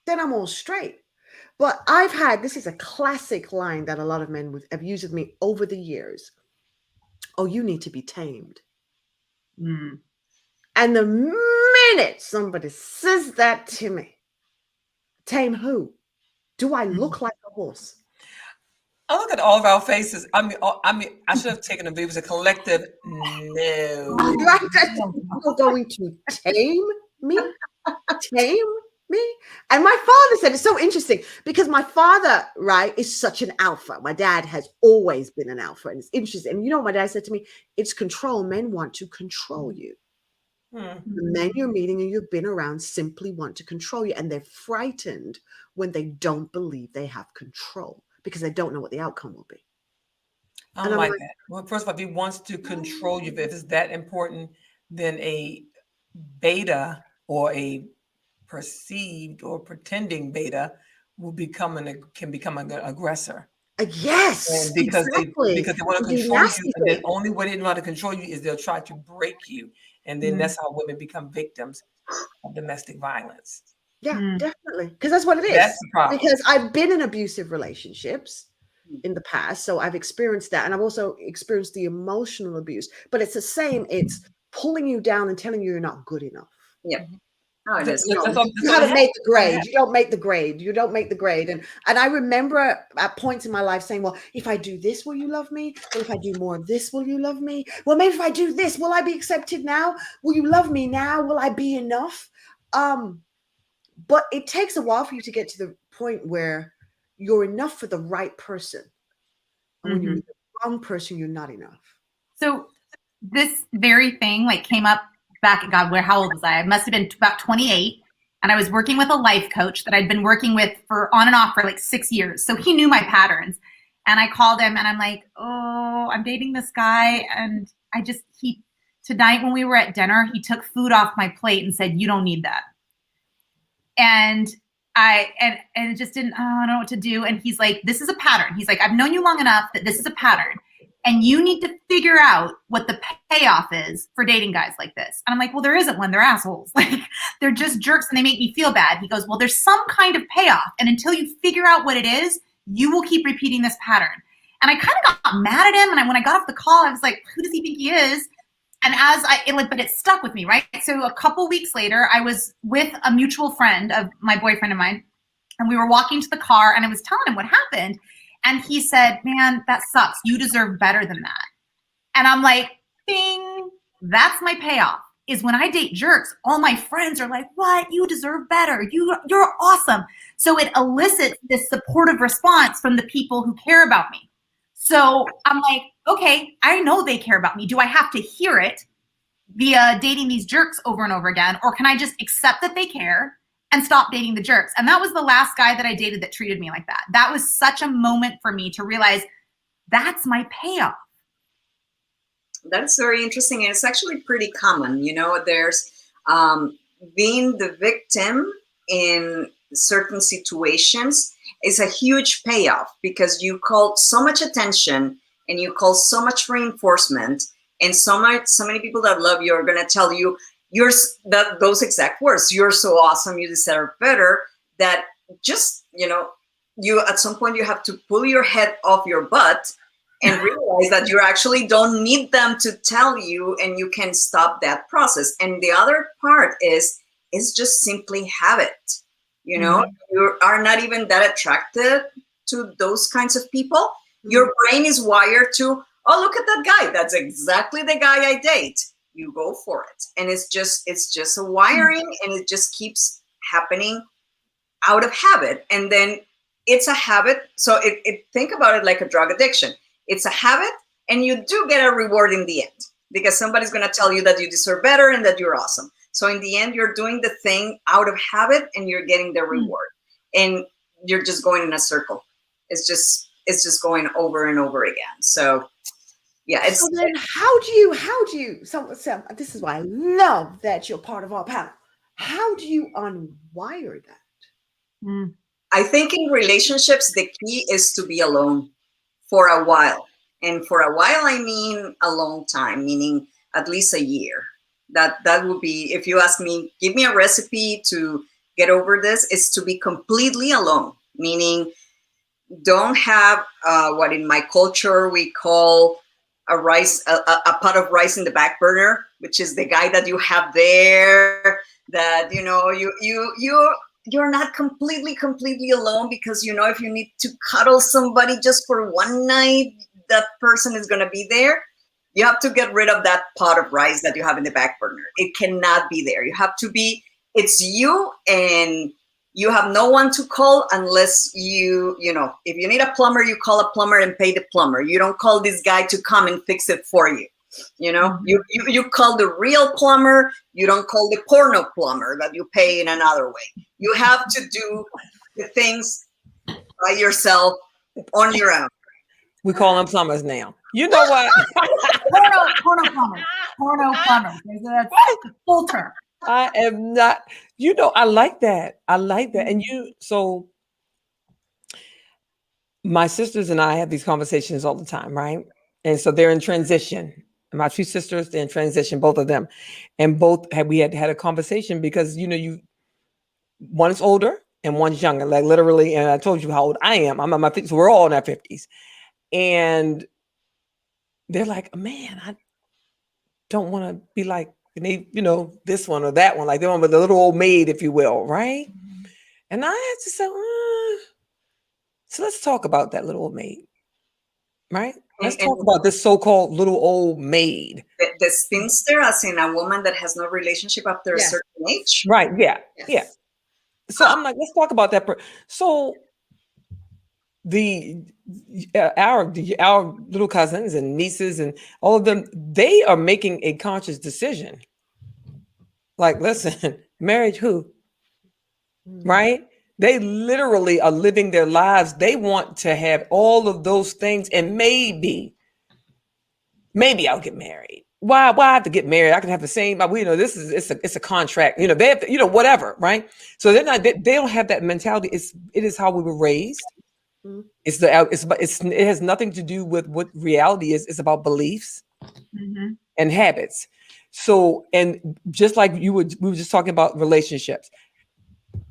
Then I'm all straight. But this is a classic line that a lot of men have used with me over the years. Oh, you need to be tamed. Mm. And the minute somebody says that to me, tame who? Do I look like a horse? I look at all of our faces. I mean, I should have taken a view. It was a collective no. You're going to tame me? Tame me? And my father said, it's so interesting because my father, right, is such an alpha. My dad has always been an alpha. And it's interesting. And what my dad said to me? It's control. Men want to control you. The men you're meeting and you've been around simply want to control you. And they're frightened when they don't believe they have control because they don't know what the outcome will be. I don't like that. Well, first of all, if he wants to control you, if it's that important, then a beta or a perceived or pretending beta can become an aggressor. Yes, and because exactly. They want to control you, and the only way they know how to control you is they'll try to break you, and then that's how women become victims of domestic violence. Yeah, definitely, because that's what it is. That's the problem. Because I've been in abusive relationships in the past, so I've experienced that, and I've also experienced the emotional abuse. But it's the same. It's pulling you down and telling you you're not good enough. Yeah. Oh, it is. You haven't made the grade. You don't make the grade. You don't make the grade. And I remember at points in my life saying, well, if I do this, will you love me? Well, if I do more of this, will you love me? Well, maybe if I do this, will I be accepted now? Will you love me now? Will I be enough? But it takes a while for you to get to the point where you're enough for the right person. And when you're the wrong person, you're not enough. So this very thing came up back at how old was I? I must have been about 28. And I was working with a life coach that I'd been working with on and off for 6 years. So he knew my patterns. And I called him and I'm like, oh, I'm dating this guy. And he tonight when we were at dinner, he took food off my plate and said, "You don't need that." And it just didn't, I don't know what to do. And he's like, this is a pattern. He's like, I've known you long enough that this is a pattern. And you need to figure out what the payoff is for dating guys like this. And I'm like, well, there isn't one. They're assholes. Like, they're just jerks and they make me feel bad. He goes, well, there's some kind of payoff. And until you figure out what it is, you will keep repeating this pattern. And I kind of got mad at him. And when I got off the call, I was like, who does he think he is? And but it stuck with me, right? So a couple weeks later, I was with a mutual friend of my boyfriend of mine, and we were walking to the car, and I was telling him what happened. And he said, man, that sucks. You deserve better than that. And I'm like, bing, that's my payoff, is when I date jerks, all my friends are like, what? You deserve better. You're awesome. So it elicits this supportive response from the people who care about me. So I'm like, okay, I know they care about me. Do I have to hear it via dating these jerks over and over again? Or can I just accept that they care and stop dating the jerks? And that was the last guy that I dated that treated me like that. That was such a moment for me to realize that's my payoff. That's very interesting. And it's actually pretty common. You know, there's being the victim in certain situations is a huge payoff, because you call so much attention and you call so much reinforcement, and so many people that love you are going to tell you those exact words. You're so awesome. You deserve better. That just, you at some point you have to pull your head off your butt and realize that you actually don't need them to tell you, and you can stop that process. And the other part is just simply habit. You are not even that attracted to those kinds of people. Mm-hmm. Your brain is wired to, oh, look at that guy. That's exactly the guy I date. You go for it. And it's just a wiring, and it just keeps happening out of habit. And then it's a habit. So think about it like a drug addiction. It's a habit, and you do get a reward in the end, because somebody's going to tell you that you deserve better and that you're awesome. So in the end, you're doing the thing out of habit, and you're getting the reward, and you're just going in a circle. It's just going over and over again. So yeah. So then how do you, so this is why I love that you're part of our panel. How do you unwire that? I think in relationships, the key is to be alone for a while. And for a while, I mean a long time, meaning at least a year. That would be, if you ask me, give me a recipe to get over this, is to be completely alone, meaning don't have what in my culture we call a pot of rice in the back burner, which is the guy that you have there, that, you're not completely alone, because, if you need to cuddle somebody just for one night, that person is going to be there. You have to get rid of that pot of rice that you have in the back burner. It cannot be there. You have to be, it's you, and you have no one to call unless if you need a plumber, you call a plumber and pay the plumber. You don't call this guy to come and fix it for you. You call the real plumber. You don't call the porno plumber that you pay in another way. You have to do the things by yourself on your own. We call them plumbers now. You know what? Porno plumbers. Porno plumbers. That's a full term. I am not, I like that. And so my sisters and I have these conversations all the time, right? And so they're in transition. My two sisters, they're in transition, both of them. And we had a conversation, because, one's older and one's younger, like literally. And I told you how old I am. I'm in my 50s. So we're all in our 50s. And they're like, man, I don't want to be like, this one or that one, like they want with the little old maid, if you will, right? Mm-hmm. And I had to say, so let's talk about that little old maid, right? Let's talk about this so-called little old maid. The spinster, as in a woman that has no relationship after a certain age? Right, yeah, yes. Yeah. So I'm like, let's talk about that. So our little cousins and nieces and all of them, they are making a conscious decision. Like, listen, marriage who? Right? They literally are living their lives. They want to have all of those things, and maybe I'll get married. why I have to get married? I can have the same. You know, it's a contract. You know, they have to, you know, whatever, right? So they're not. They don't have that mentality. It is how we were raised. Mhm. It has nothing to do with what reality is. It's about beliefs and habits. So, and just like we were just talking about relationships.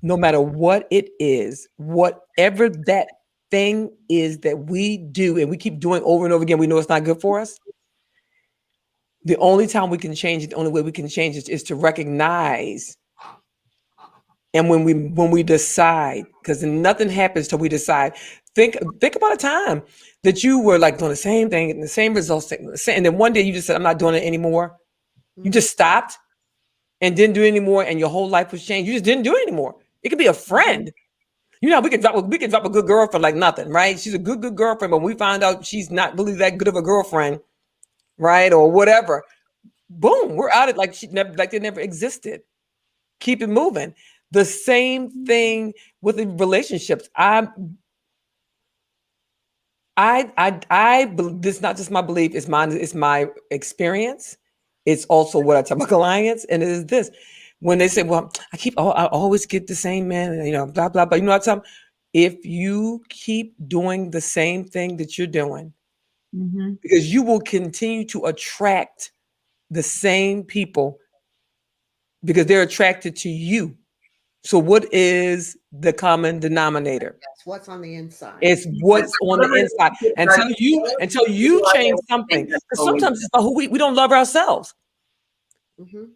No matter what it is, whatever that thing is that we do and we keep doing over and over again, we know it's not good for us. The only time we can change it, the only way we can change it is to recognize. And when we decide, because nothing happens till we decide. Think about a time that you were like doing the same thing and the same results, and then one day you just said, "I'm not doing it anymore." You just stopped and didn't do it anymore, and your whole life was changed. You just didn't do it anymore. It could be a friend. You know, we can drop a good girlfriend like nothing, right? She's a good girlfriend, but when we find out she's not really that good of a girlfriend, right, or whatever, boom, we're out of like they never existed. Keep it moving. The same thing with the relationships. This is not just my belief. It's mine. It's my experience. It's also what I tell my clients, and it is this: when they say, "Well, I always get the same man," you know, blah blah blah. You know what I tell them? If you keep doing the same thing that you're doing, because you will continue to attract the same people because they're attracted to you. So, what is the common denominator? That's what's on the inside. It's what's on the inside. Until you change something, because sometimes it's about who we don't love ourselves. Mhm.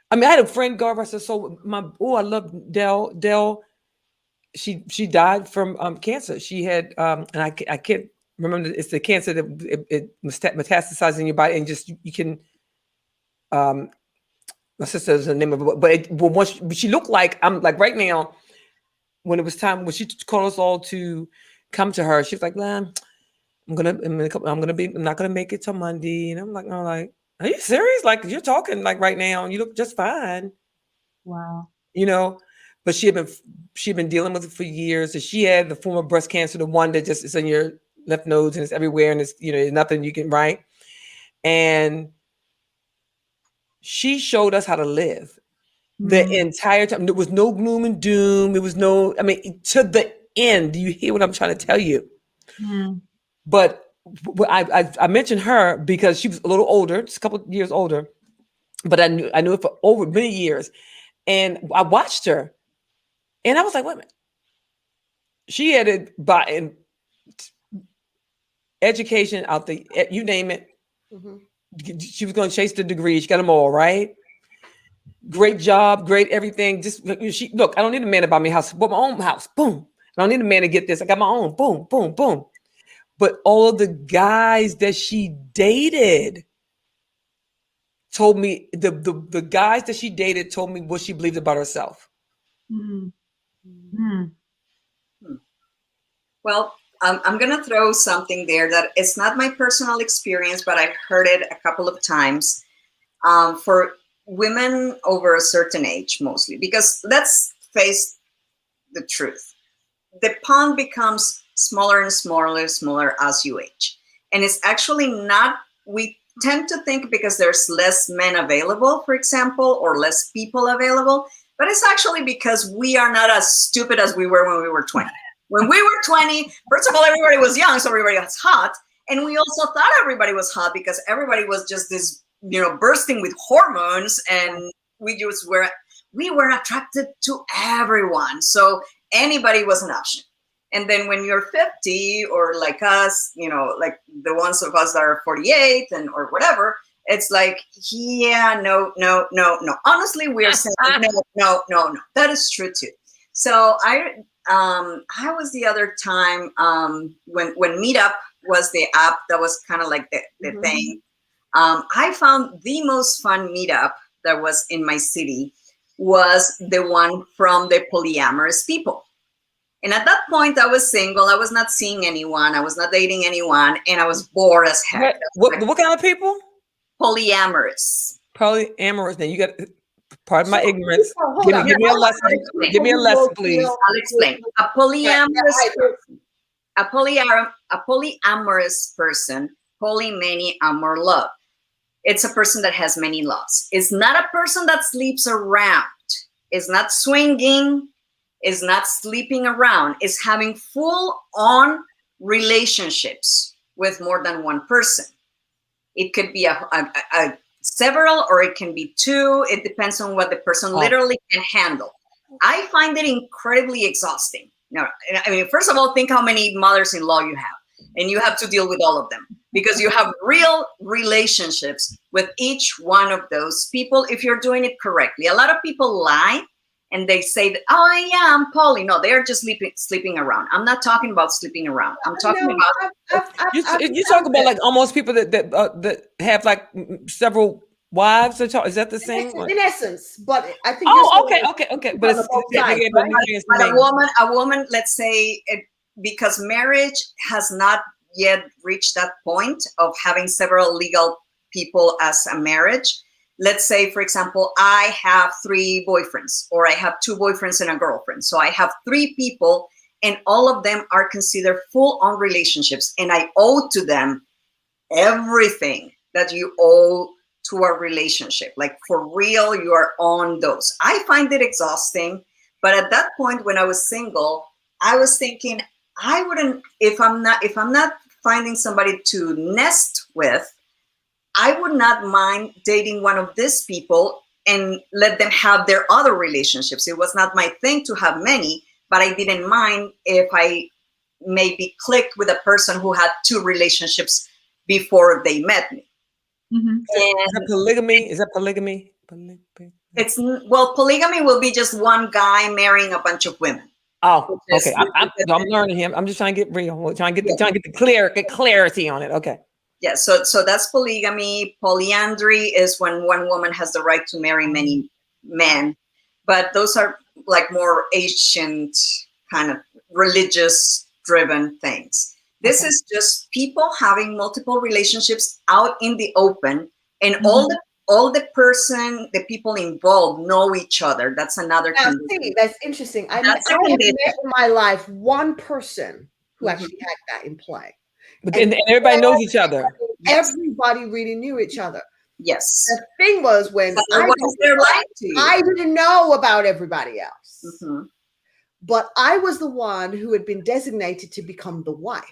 I mean, I had a friend, Garver, I said, so I love Dell. Dell, she died from cancer. She had, and I can't remember, it's the cancer that it metastasizes in your body, and just, you can, my sister is the name of it, but once she looked like, I'm like right now, when it was time, when she called us all to come to her, she was like, nah, I'm not gonna make it till Monday. And I'm like, no, like, are you serious? Like, you're talking like right now, and you look just fine. Wow. You know, but she'd been dealing with it for years. And she had the form of breast cancer, the one that just is in your lymph nodes and it's everywhere, and it's, you know, nothing you can write. And she showed us how to live the entire time. There was no gloom and doom. There was no, I mean, to the end. Do you hear what I'm trying to tell you? But I mentioned her because she was a little older, just a couple of years older. But I knew it for over many years, and I watched her, and I was like, wait a minute. She had it by in education out there, you name it. She was going to chase the degree. She got them all right. Great job, great everything. Just look. I don't need a man to buy me a house. But my own house. Boom. I don't need a man to get this. I got my own. Boom, boom, boom. But all of the guys that she dated told me the guys that she dated told me what she believed about herself. Well, I'm going to throw something there that it's not my personal experience, but I've heard it a couple of times for women over a certain age, mostly. Because let's face the truth. The pond becomes smaller and smaller as you age. And it's actually not, we tend to think because there's less men available, for example, or less people available, but it's actually because we are not as stupid as we were when we were 20. When we were 20, first of all, everybody was young, so everybody was hot. And we also thought everybody was hot because everybody was just this, you know, bursting with hormones, and we were attracted to everyone. So anybody was an option. And then when you're 50, or like us, you know, like the ones of us that are 48 and or whatever, it's like, yeah, no. Honestly, we're saying no. That is true too. So I was the other time when Meetup was the app that was kind of like the thing. I found the most fun meetup that was in my city was the one from the polyamorous people. And at that point, I was single. I was not seeing anyone. I was not dating anyone. And I was bored as heck. What kind of people? Polyamorous. Polyamorous. Now, you got, pardon my ignorance. Give me a lesson. Give me a lesson, please. I'll explain. A polyamorous person, poly, many, amor, love. It's a person that has many loves. It's not a person that sleeps around. It's not swinging. It's not sleeping around. It's having full-on relationships with more than one person. It could be a several, or it can be two. It depends on what the person literally can handle. I find it incredibly exhausting. No, I mean, first of all, think how many mothers-in-law you have, and you have to deal with all of them because you have real relationships with each one of those people if you're doing it correctly. A lot of people lie and they say that, oh yeah, I'm poly. No, they're just sleeping around. I'm not talking about sleeping around. I'm talking about you talk about like almost people that have like several wives. Is that the same? In essence, but I think. Okay. But it's sides, right? a woman, let's say, because marriage has not yet reached that point of having several legal people as a marriage. Let's say, for example, I have 3 boyfriends, or I have 2 boyfriends and a girlfriend. So I have 3 people, and all of them are considered full-on relationships, and I owe to them everything that you owe to a relationship. Like, for real, you are on those. I find it exhausting, but at that point when I was single, I was thinking, I wouldn't, if I'm not finding somebody to nest with, I would not mind dating one of these people and let them have their other relationships. It was not my thing to have many, but I didn't mind if I maybe clicked with a person who had 2 relationships before they met me. Mm-hmm. Is that polygamy? Is that polygamy? It's, well, polygamy will be just one guy marrying a bunch of women. Oh, okay. I'm learning him. I'm just trying to get real. I'm trying to get the clarity on it. Okay. Yeah. So that's polygamy. Polyandry is when one woman has the right to marry many men, but those are like more ancient kind of religious driven things. This is just people having multiple relationships out in the open, and the people involved know each other. That's another thing. That's interesting. I have met in my life one person who actually had that in play. But then everybody knows each other. Everybody really knew each other. Yes. The thing was when I didn't know about everybody else. Mm-hmm. But I was the one who had been designated to become the wife.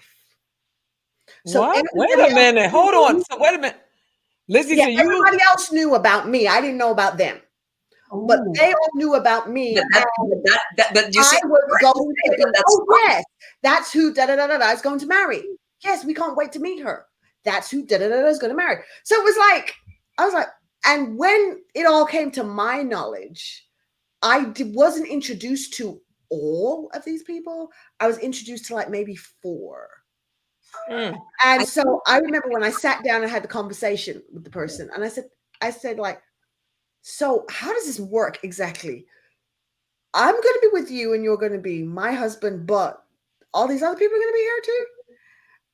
So what? Wait a minute. Hold on. So wait a minute. Lizzy, so everybody else knew about me. I didn't know about them. Ooh. But they all knew about me. But you see, I was going to be, yes, that's who da-da-da-da-da is going to marry. Yes, we can't wait to meet her. That's who da-da-da-da is going to marry. So it was like, I was like, and when it all came to my knowledge, I wasn't introduced to all of these people. I was introduced to like maybe 4. And so I remember when I sat down and had the conversation with the person, and I said like, so how does this work exactly? I'm going to be with you and you're going to be my husband, but all these other people are going to be here too.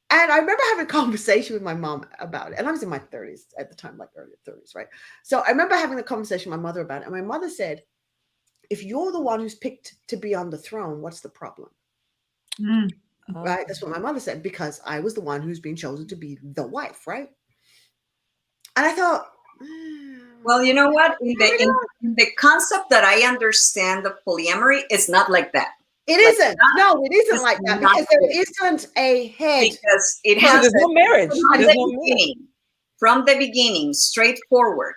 And I remember having a conversation with my mom about it. And I was in my 30s at the time, like early 30s, right? So I remember having a conversation with my mother about it. And my mother said, if you're the one who's picked to be on the throne, what's the problem? Right? That's what my mother said, because I was the one who's being chosen to be the wife, right? And I thought, well, you know what? In the concept that I understand of polyamory, it's not like that. It isn't. No, it isn't like that, because there isn't a head. Because it has there's no marriage. From the beginning, straightforward.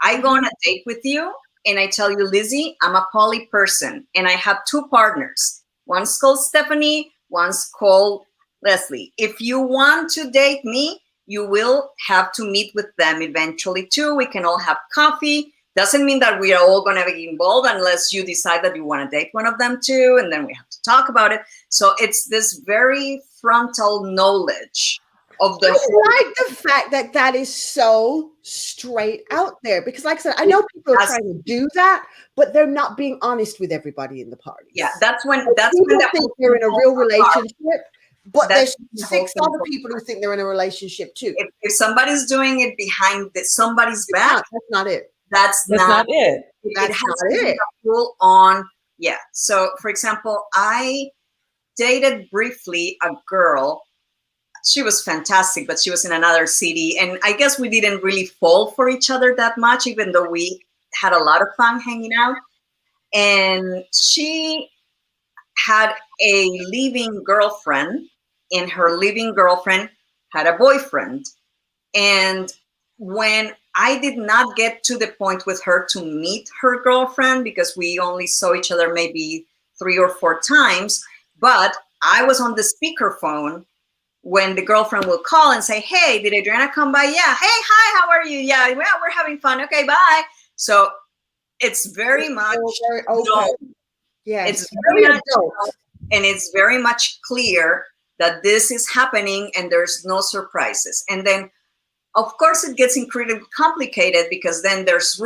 I go on a date with you, and I tell you, Lizzy, I'm a poly person, and I have 2 partners. One's called Stephanie. One's called Leslie. If you want to date me, you will have to meet with them eventually too. We can all have coffee. Doesn't mean that we are all going to be involved unless you decide that you want to date one of them too. And then we have to talk about it. So it's this very frontal knowledge of the I like the fact that that is so straight out there, because like I said, I know people are trying to do that, but they're not being honest with everybody in the party. Yeah, that's when people think they're in a real relationship, but there's 6 other people who think they're in a relationship too. If somebody's doing it behind somebody's back, that's not it. That's not it. That's it has not to be it. Full on. Yeah. So, for example, I dated briefly a girl she was fantastic, but she was in another city. And I guess we didn't really fall for each other that much, even though we had a lot of fun hanging out. And she had a living girlfriend, and her living girlfriend had a boyfriend. And when I did not get to the point with her to meet her girlfriend, because we only saw each other maybe 3 or 4 times, but I was on the speakerphone when the girlfriend will call and say, hey, did Adriana come by? Yeah. Hey, hi, how are you? Yeah, well, we're having fun. Okay, bye. So it's very much very open. Yes. It's very much, and it's very much clear that this is happening and there's no surprises. And then, of course, it gets incredibly complicated because then there's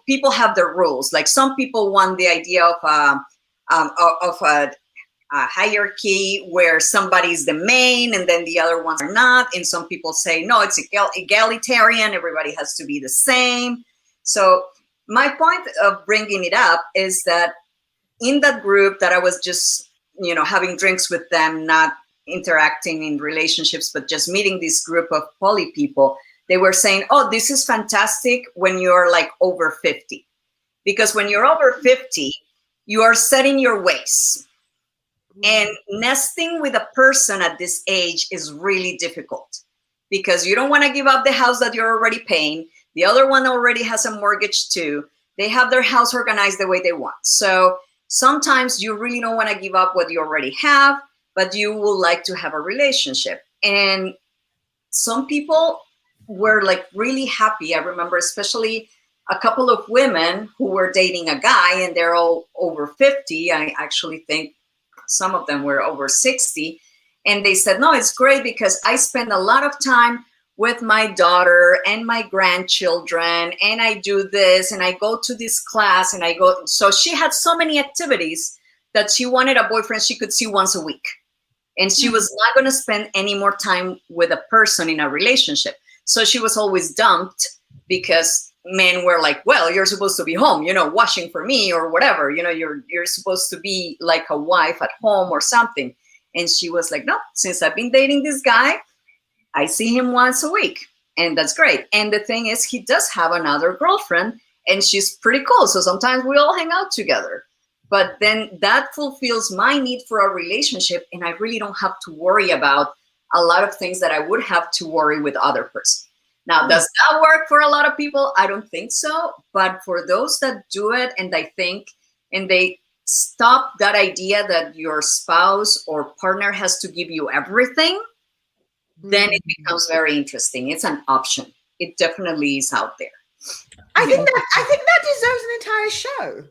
people have their rules. Like some people want the idea of a hierarchy where somebody's the main and then the other ones are not. And some people say, no, it's egalitarian. Everybody has to be the same. So my point of bringing it up is that in that group that I was just, having drinks with them, not interacting in relationships, but just meeting this group of poly people, they were saying, oh, this is fantastic when you're like over 50. Because when you're over 50, you are set in your ways. And nesting with a person at this age is really difficult because you don't want to give up the house that you're already paying. The other one already has a mortgage too. They have their house organized the way they want. So sometimes you really don't want to give up what you already have, but you would like to have a relationship. And some people were like really happy. I remember especially a couple of women who were dating a guy and they're all over 50. I actually think some of them were over 60. And they said, no, it's great because I spend a lot of time with my daughter and my grandchildren, and I do this, and I go to this class, and I go. So she had so many activities that she wanted a boyfriend she could see once a week. And she was not going to spend any more time with a person in a relationship. So she was always dumped because men were like, well, you're supposed to be home, washing for me or whatever, you're supposed to be like a wife at home or something. And she was like, no, since I've been dating this guy, I see him once a week, and that's great. And the thing is, he does have another girlfriend, and she's pretty cool. So sometimes we all hang out together. But then that fulfills my need for a relationship, and I really don't have to worry about a lot of things that I would have to worry with other person. Now, does that work for a lot of people? I don't think so. But for those that do it, and they stop that idea that your spouse or partner has to give you everything, then it becomes very interesting. It's an option. It definitely is out there. I think that deserves an entire show.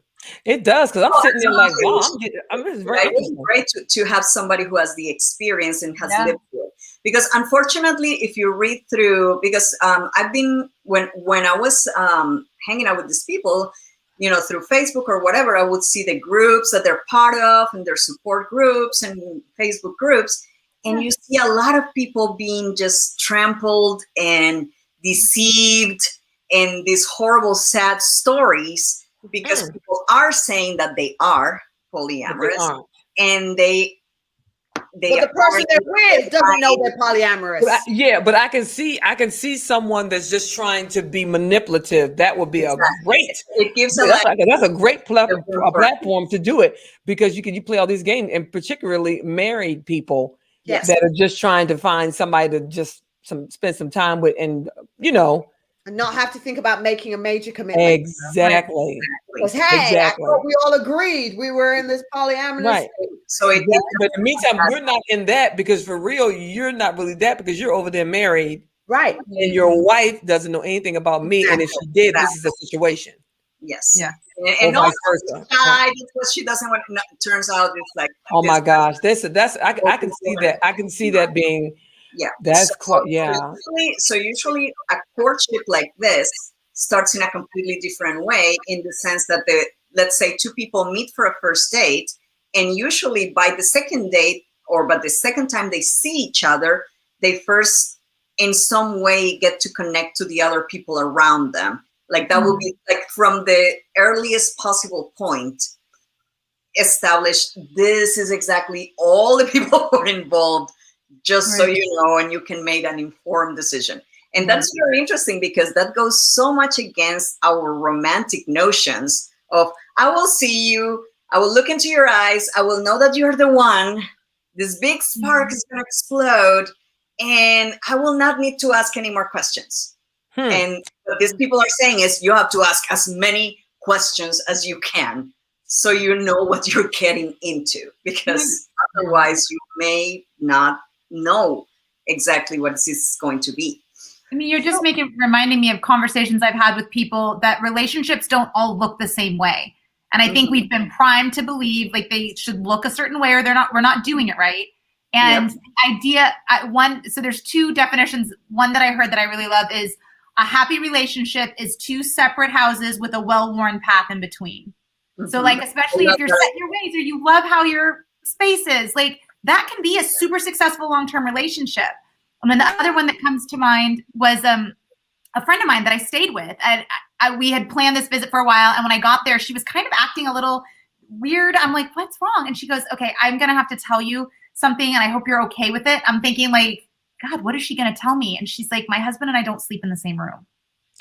It does, because I'm sitting there like, wow, it's great to have somebody who has the experience and has lived through it. Because unfortunately, if you read through, because I've been, when I was hanging out with these people, through Facebook or whatever, I would see the groups that they're part of and their support groups and Facebook groups. And you see a lot of people being just trampled and deceived and these horrible, sad stories because people are saying that they are polyamorous and the person they're with doesn't know they're polyamorous. But I can see someone that's just trying to be manipulative. That would be a great. It gives that's a great platform to do it because you play all these games, and particularly married people that are just trying to find somebody to just spend some time with, and and not have to think about making a major commitment. Exactly. Because I thought we all agreed we were in this polyamorous. Right. So but in the meantime, you're not in that, because for real, you're not really that, because you're over there married. Right. And your wife doesn't know anything about me. And if she did, this is the situation. Yes. Yeah. And also, that's what she doesn't want. No, it turns out it's like. Oh my gosh, that's I can see that. I can see that being. Yeah. That's usually a courtship like this starts in a completely different way, in the sense that let's say two people meet for a first date, and usually by the second date or by the second time they see each other, they first in some way get to connect to the other people around them. Like that would be like from the earliest possible point, established this is exactly all the people who are involved. just so you know, and you can make an informed decision. And that's very interesting because that goes so much against our romantic notions of, I will see you, I will look into your eyes, I will know that you're the one, this big spark is going to explode, and I will not need to ask any more questions. And what these people are saying is you have to ask as many questions as you can so you know what you're getting into, because otherwise you may not know exactly what this is going to be. I mean, you're just reminding me of conversations I've had with people that relationships don't all look the same way. And I think we've been primed to believe like they should look a certain way or we're not doing it right. And so there's two definitions. One that I heard that I really love is a happy relationship is two separate houses with a well-worn path in between. So like, especially if you're set in your ways or you love how your space is, like that can be a super successful long-term relationship. And then the other one that comes to mind was a friend of mine that I stayed with. We had planned this visit for a while. And when I got there, she was kind of acting a little weird. I'm like, what's wrong? And she goes, okay, I'm going to have to tell you something and I hope you're okay with it. I'm thinking like, God, what is she going to tell me? And she's like, my husband and I don't sleep in the same room.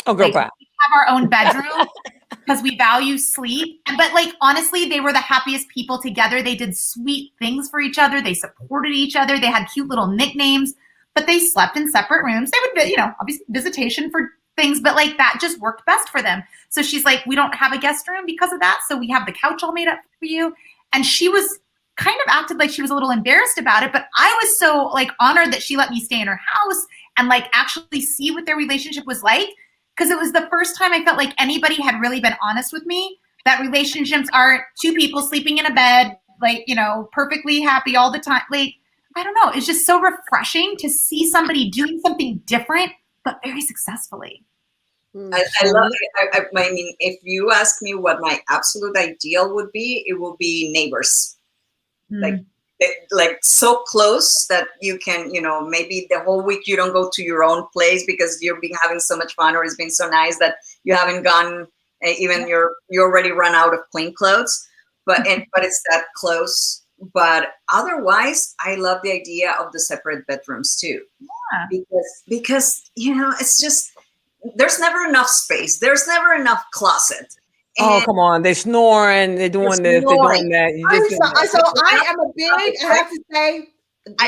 Oh, girl, like, we have our own bedroom because we value sleep. But like, honestly, they were the happiest people together. They did sweet things for each other. They supported each other. They had cute little nicknames, but they slept in separate rooms. They would, obviously visitation for things, but like that just worked best for them. So she's like, we don't have a guest room because of that. So we have the couch all made up for you. And she was kind of acted like she was a little embarrassed about it, but I was so like honored that she let me stay in her house and like actually see what their relationship was like. Because it was the first time I felt like anybody had really been honest with me, that relationships aren't two people sleeping in a bed, like, perfectly happy all the time. Like, I don't know. It's just so refreshing to see somebody doing something different, but very successfully. I love it. I mean, if you ask me what my absolute ideal would be, it will be neighbors. Like so close that you can, maybe the whole week you don't go to your own place because you've been having so much fun or it's been so nice that you haven't gone, even you already run out of plain clothes, but it's that close. But otherwise, I love the idea of the separate bedrooms too. Yeah. Because it's just, there's never enough space. There's never enough closet. Oh, come on. They're snoring. They're doing this. They're doing that. So I am I have to say,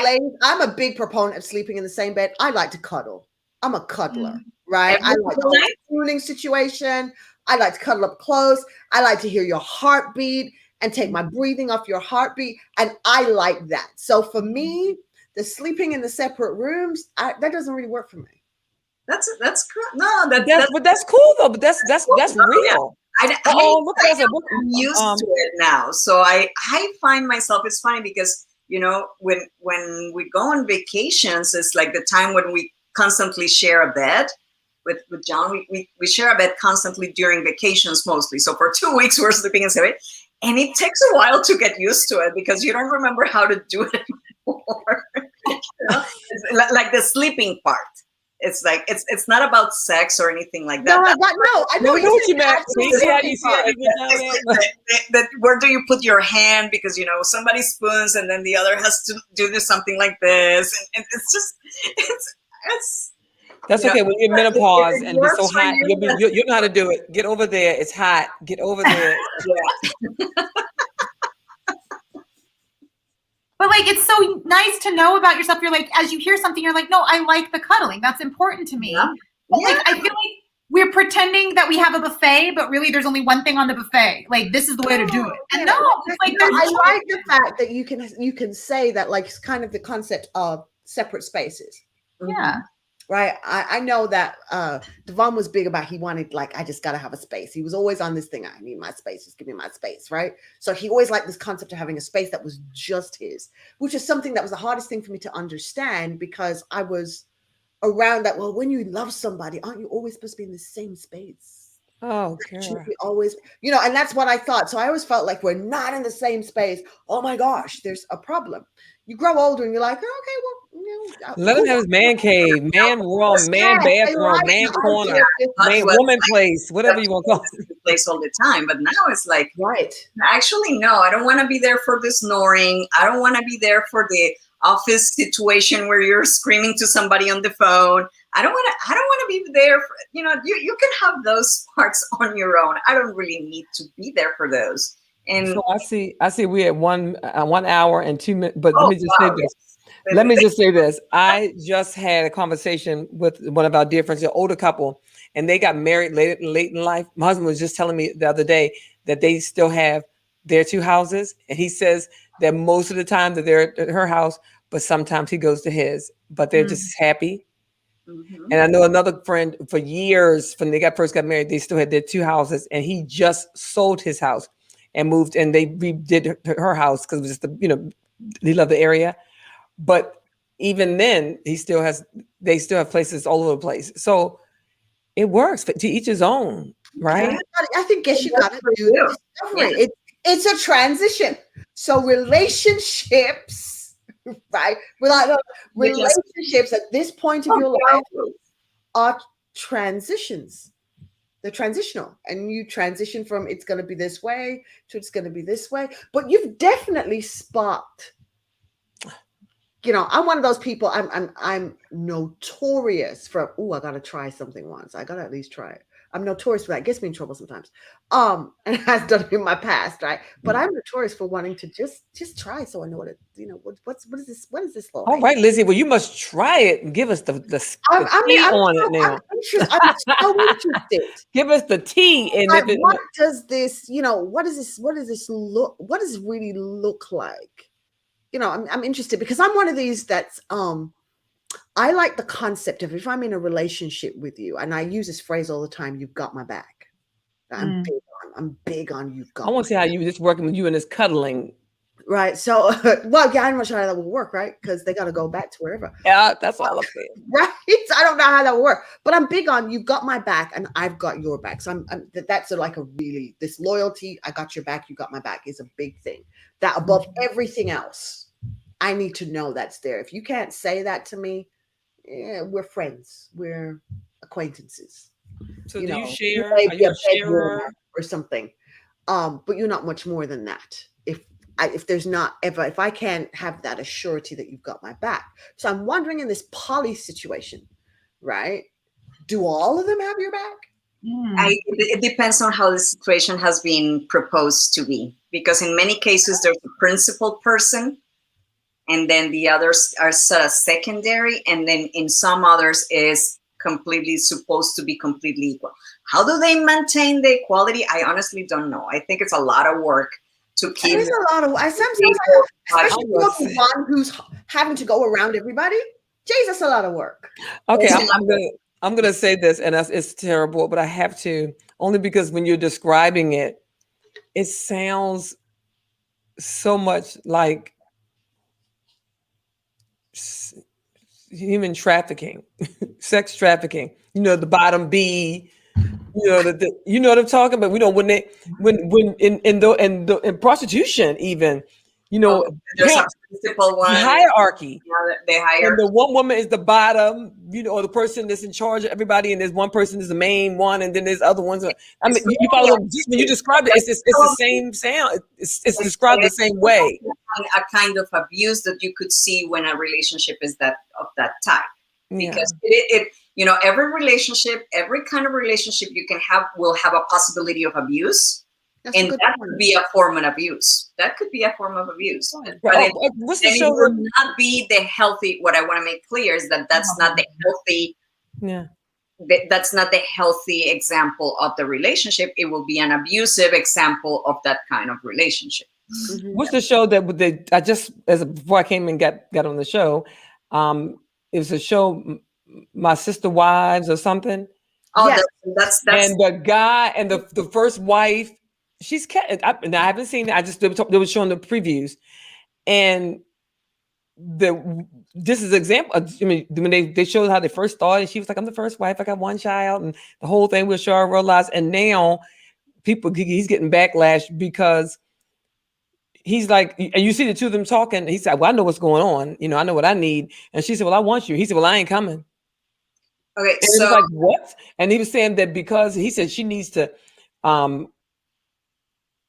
ladies, I'm a big proponent of sleeping in the same bed. I like to cuddle. I'm a cuddler, right? I like a tuning situation. I like to cuddle up close. I like to hear your heartbeat and take my breathing off your heartbeat. And I like that. So for me, the sleeping in the separate rooms, that doesn't really work for me. That's cool. No, but that's cool though. But that's real. Yeah. I'm used to it now. So I find myself, it's funny because, when we go on vacations, it's like the time when we constantly share a bed with John. We share a bed constantly during vacations mostly. So for 2 weeks, we're sleeping in separate. And it takes a while to get used to it because you don't remember how to do it anymore. It's like the sleeping part. It's like it's not about sex or anything like that. I know what you meant. Where do you put your hand? Because somebody spoons and then the other has to do something like this, and it's just That's okay. When you're menopause and it's so hot, you know how to do it. Get over there. It's hot. Get over there. Yeah. But like, it's so nice to know about yourself. You're like, as you hear something, you're like, no, I like the cuddling. That's important to me. Yeah. But like, I feel like we're pretending that we have a buffet, but really there's only one thing on the buffet. Like, this is the way to do it. And no, it's like, I like the fact that you can say that, like, it's kind of the concept of separate spaces. Yeah. Right. I know that Devon was big about, he wanted, like, I just got to have a space. He was always on this thing. I need my space. Just give me my space. Right. So he always liked this concept of having a space that was just his, which is something that was the hardest thing for me to understand because I was around that. Well, when you love somebody, aren't you always supposed to be in the same space? Oh, okay. Always, and that's what I thought. So I always felt like we're not in the same space. Oh my gosh, there's a problem. You grow older and you're like, oh, okay, well, let him have his man cave, man room, man bathroom, man corner, man woman place, whatever you want to call it. Place all the time. But now it's like, right. Actually, no, I don't want to be there for the snoring. I don't want to be there for the, office situation where you're screaming to somebody on the phone. I don't want to be there for, you can have those parts on your own. I don't really need to be there for those. And so I see we at 1 hour and 2 minutes, but oh, let me just say wow, this. yes. Let me just say this. I just had a conversation with one of our dear friends, an older couple, and they got married late in life. My husband was just telling me the other day that they still have their 2 houses. And he says that most of the time that they're at her house, but sometimes he goes to his, but they're just happy. Mhm. And I know another friend for years, when they first got married, they still had their 2 houses, and he just sold his house and moved, and they redid her house because it was just he loved the area. But even then, they still have places all over the place. So it works to each his own, right? I think guess you got to do you. the discovery. It's a transition. So relationships, right? Relationships at this point of your life are transitions. They're transitional, and you transition from it's going to be this way to it's going to be this way. But you've definitely sparked. I'm one of those people. I'm notorious for. Oh, I gotta try something once. I gotta at least try it. I'm notorious for that. It gets me in trouble sometimes. And it has done it in my past, right? But I'm notorious for wanting to just try, so I know what it. What is this? What is this like? All right, Lizzy. Well, you must try it and give us the tea on it now. I'm so interested. Give us the tea. And Like, what does this? What is this? What does this look? What does it really look like? I'm interested because I'm one of these that's I like the concept of if I'm in a relationship with you, and I use this phrase all the time, you've got my back. I'm big on you've got. I want to see how you just working with you and this cuddling. Right. So, I'm not sure how that will work, right? Because they got to go back to wherever. Yeah, that's all I'm saying. Right. I don't know how that will work, but I'm big on you've got my back and I've got your back. So that's this loyalty. I got your back. You got my back is a big thing. That above everything else, I need to know that's there. If you can't say that to me, we're friends. We're acquaintances. So do you share? Are you a sharer or something? But you're not much more than that. If I can't have that assurity that you've got my back. So I'm wondering in this poly situation, right? Do all of them have your back? It depends on how the situation has been proposed to be, because in many cases there's a principal person, and then the others are sort of secondary, and then in some others is completely supposed to be completely equal. How do they maintain the equality? I honestly don't know. I think it's a lot of work to keep. There's a lot of. Especially the one who's having to go around everybody. Jeez, that's a lot of work. Okay, I'm gonna say this, and it's terrible, but I have to, only because when you're describing it, it sounds so much like human trafficking, sex trafficking. The bottom B. You know what I'm talking about. When in prostitution even, there's a principal one hierarchy. They hire, and the one woman is the bottom, or the person that's in charge of everybody, and there's one person is the main one, and then there's other ones. I mean, you follow when you describe it, it's the same sound. It's described the same way. A kind of abuse that you could see when a relationship is of that type, because every relationship, every kind of relationship you can have will have a possibility of abuse. And that could be a form of abuse. But what's the show? It will not be the healthy. What I want to make clear is that's not the healthy. Yeah. That's not the healthy example of the relationship. It will be an abusive example of that kind of relationship. Mm-hmm. What's the show that I just before I came and got on the show? It was a show, My Sister Wives or something. Oh, yes. That's and the guy and the first wife. She's I haven't seen it. They were showing the previews, and this is an example. I mean, when they showed how they first started, she was like, "I'm the first wife. I got one child," and the whole thing was sure realized. And now he's getting backlash because he's like, and you see the two of them talking. He said, "Well, I know what's going on. I know what I need." And she said, "Well, I want you." He said, "Well, I ain't coming." Okay, and so like, what? And he was saying that because he said she needs to,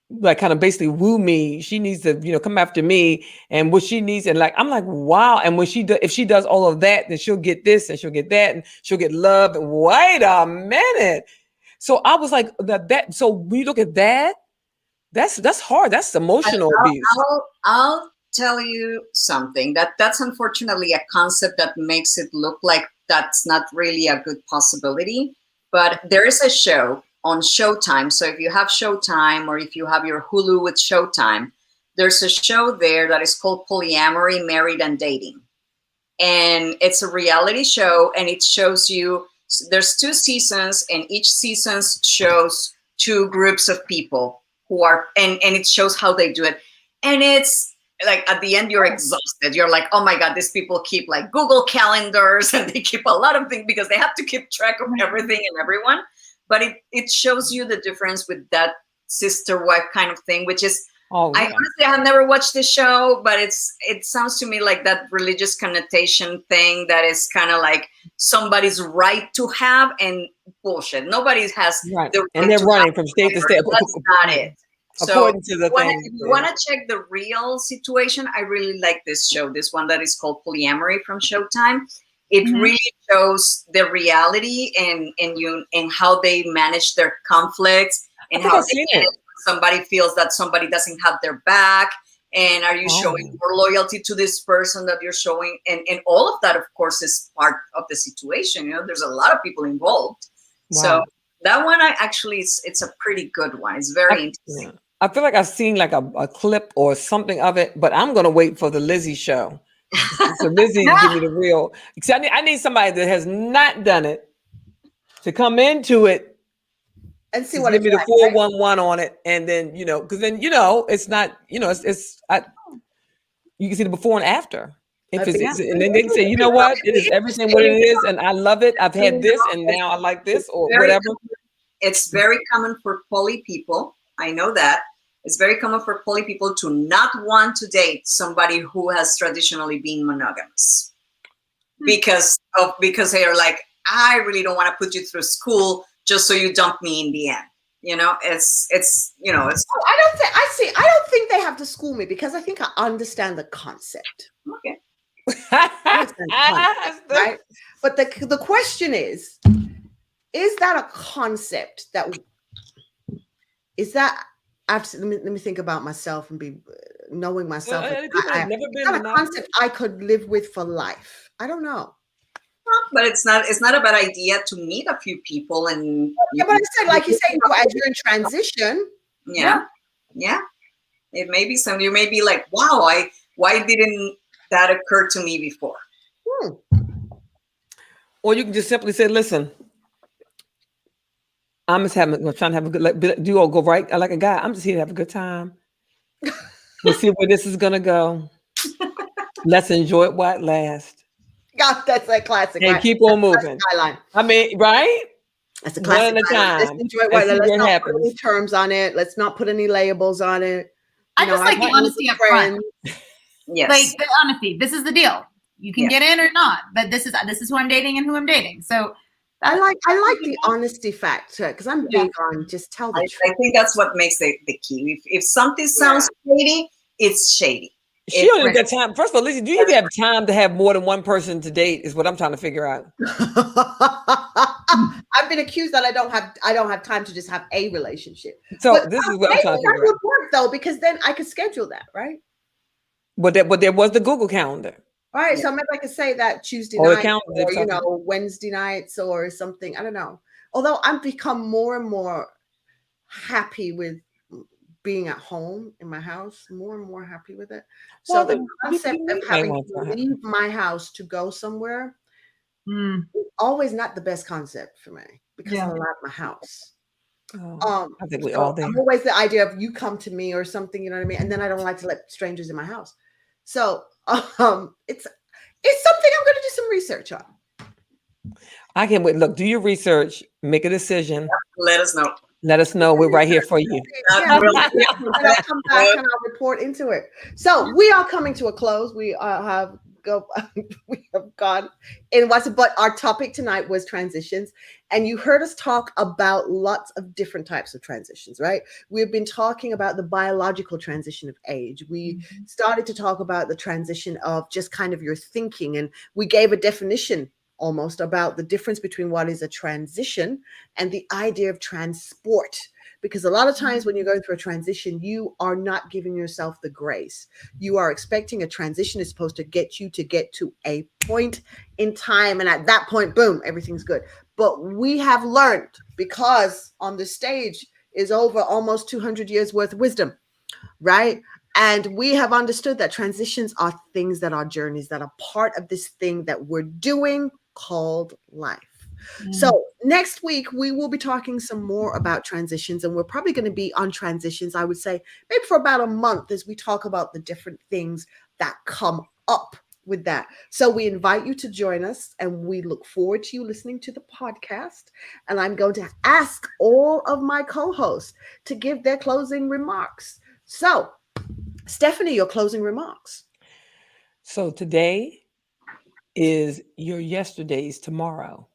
like kind of basically woo me. She needs to, come after me and what she needs. And like, I'm like, wow. And when if she does all of that, then she'll get this and she'll get that and she'll get love. And wait a minute. So I was like so when you look at that, that's hard. That's emotional abuse. I'll tell you something that's unfortunately a concept that makes it look like that's not really a good possibility. But there is a show on Showtime. So if you have Showtime or if you have your Hulu with Showtime, there's a show there that is called Polyamory, Married and Dating. And it's a reality show, and it shows you, there's 2 seasons, and each season shows 2 groups of people who are, and it shows how they do it. And it's like, at the end, you're exhausted. You're like, oh my God, these people keep like Google calendars, and they keep a lot of things because they have to keep track of everything and everyone. But it shows you the difference with that sister-wife kind of thing, which is, oh, yeah. I honestly have never watched the show, but it sounds to me like that religious connotation thing that is kind of like somebody's right to have, and bullshit. Nobody has right. the right and they're to running have from state to state. That's not it. According to the if you want to check the real situation, I really like this show, this one that is called Polyamory from Showtime. It really shows the reality and how they manage their conflicts and how somebody feels that somebody doesn't have their back. And are you showing more loyalty to this person that you're showing? And all of that, of course, is part of the situation. There's a lot of people involved. Wow. So that one, it's a pretty good one. It's very interesting. I feel like I've seen like a clip or something of it, but I'm going to wait for the Lizzy show. So Lizzy, give me the real. Because I need somebody that has not done it to come into it and see what give me like, the 411 on it, and then because then it's not you can see the before and after. If it's, and then they can say, you know what, it is everything what it is, and I love it. I've had this, and now I like this, or whatever. It's very common for poly people. I know that. It's very common for poly people to not want to date somebody who has traditionally been monogamous because they are like, I really don't want to put you through school just so you dump me in the end. It's. I don't think they have to school me because I think I understand the concept. Okay. Right? But the question is that a concept let me think about myself and be knowing myself. Is that a concept I could live with for life? I don't know. But it's not a bad idea to meet a few people and. Yeah, but I said, like you say, as you're in transition. Yeah. It may be something you may be like, wow, why didn't that occur to me before? Or you can just simply say, listen, I'm trying to have a good, do all go right like a guy. I'm just here to have a good time. We'll see where this is gonna go. Let's enjoy it while it lasts. God, that's a classic. And keep on moving. I mean, right? That's a classic. One at a time. Let's enjoy it. Let's not put any terms on it. Let's not put any labels on it. I just like the honesty up front. Yes. Like the honesty. This is the deal. You can get in or not, but this is who I'm dating and who I'm dating. So I like the honesty factor because I'm big on just tell the truth. I think that's what makes the key. If something sounds shady, it's shady. She don't even got time. First of all, Lizzy, do you even have time to have more than one person to date? Is what I'm trying to figure out. I've been accused that I don't have time to just have a relationship. So but this is what I'm trying to figure out. That would work though, because then I could schedule that, right? But there was the Google Calendar. All right, so maybe I could say that Tuesday night or Wednesday nights or something. I don't know. Although I've become more and more happy with being at home in my house, more and more happy with it. So the concept of having to leave my house to go somewhere is always not the best concept for me because I love my house. I think we all do. I'm always the idea of you come to me or something, you know what I mean? And then I don't like to let strangers in my house. So it's something I'm going to do some research on. I can't wait. Look, do your research, make a decision. Let us know. Let us know. We're right here for you. And I'll come back and I'll report into it. So we are coming to a close. We have go, we have gone in what's, but our topic tonight was transitions. And you heard us talk about lots of different types of transitions, right? We've been talking about the biological transition of age. We started to talk about the transition of just kind of your thinking. And we gave a definition almost about the difference between what is a transition and the idea of transport. Because a lot of times when you're going through a transition, you are not giving yourself the grace. You are expecting a transition is supposed to get you to get to a point in time. And at that point, boom, everything's good. But we have learned, because on the stage is over almost 200 years worth of wisdom, right? And we have understood that transitions are things that are journeys, that are part of this thing that we're doing called life. So next week, we will be talking some more about transitions, and we're probably going to be on transitions, I would say, maybe for about a month as we talk about the different things that come up with that. So we invite you to join us, and we look forward to you listening to the podcast. And I'm going to ask all of my co-hosts to give their closing remarks. So, Stephanie, your closing remarks. So today is your yesterday's tomorrow.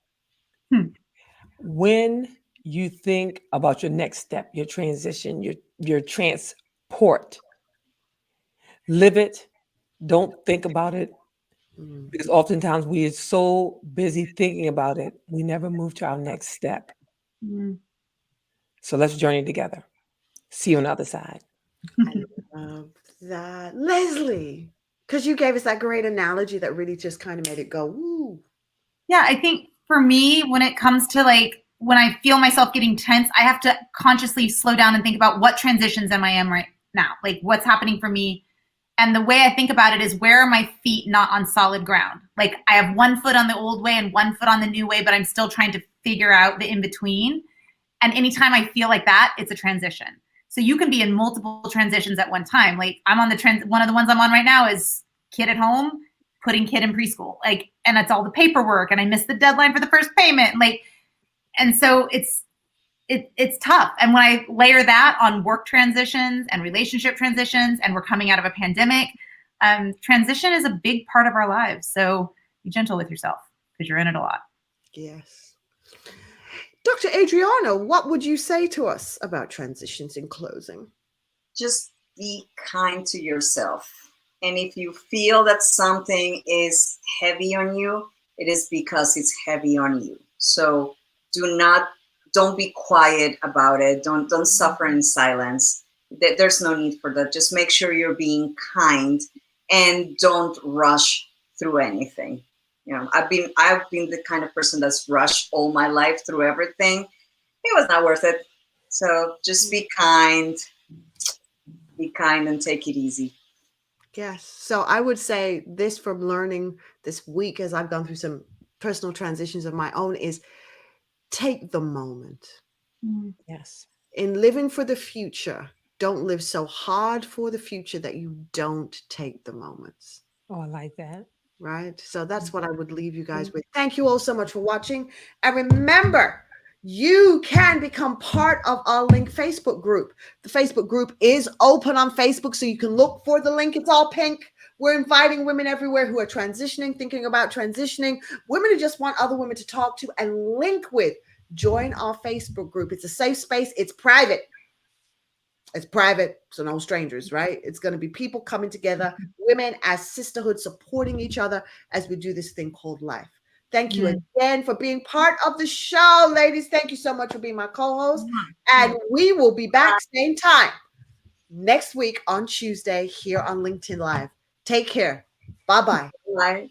When you think about your next step, your transition, your transport, live it. Don't think about it, because oftentimes we are so busy thinking about it, we never move to our next step. So let's journey together. See you on the other side. I love that. Leslie, because you gave us that great analogy that really just kind of made it go, woo. Yeah, I think for me, when it comes to like, when I feel myself getting tense, I have to consciously slow down and think about what transitions am I in right now? Like what's happening for me? And the way I think about it is, where are my feet not on solid ground? Like I have one foot on the old way and one foot on the new way, but I'm still trying to figure out the in between. And anytime I feel like that, it's a transition. So you can be in multiple transitions at one time. Like I'm on one of the ones I'm on right now is kid at home, putting kid in preschool. Like, and it's all the paperwork, and I missed the deadline for the first payment. Like, and so it's tough. And when I layer that on work transitions and relationship transitions, and we're coming out of a pandemic, transition is a big part of our lives. So be gentle with yourself, because you're in it a lot. Yes. Dr. Adriana, what would you say to us about transitions in closing? Just be kind to yourself. And if you feel that something is heavy on you, it is because it's heavy on you. So don't be quiet about it. Don't suffer in silence. There's no need for that. Just make sure you're being kind and don't rush through anything. You know, I've been the kind of person that's rushed all my life through everything. It was not worth it. So just be kind and take it easy. Yes. So I would say this, from learning this week as I've gone through some personal transitions of my own, is take the moment. Yes. In living for the future, don't live so hard for the future that you don't take the moments. Oh, I like that. Right? So that's what I would leave you guys with. Thank you all so much for watching. And remember, you can become part of our Link Facebook group. The Facebook group is open on Facebook, so you can look for the link. It's all pink. We're inviting women everywhere who are transitioning, thinking about transitioning, women who just want other women to talk to and link with. Join our Facebook group. It's a safe space. It's private. It's private, so no strangers, right? It's going to be people coming together, women as sisterhood, supporting each other as we do this thing called life. Thank you again for being part of the show, ladies. Thank you so much for being my co-host. And we will be back same time next week on Tuesday here on LinkedIn Live. Take care. Bye-bye. Bye.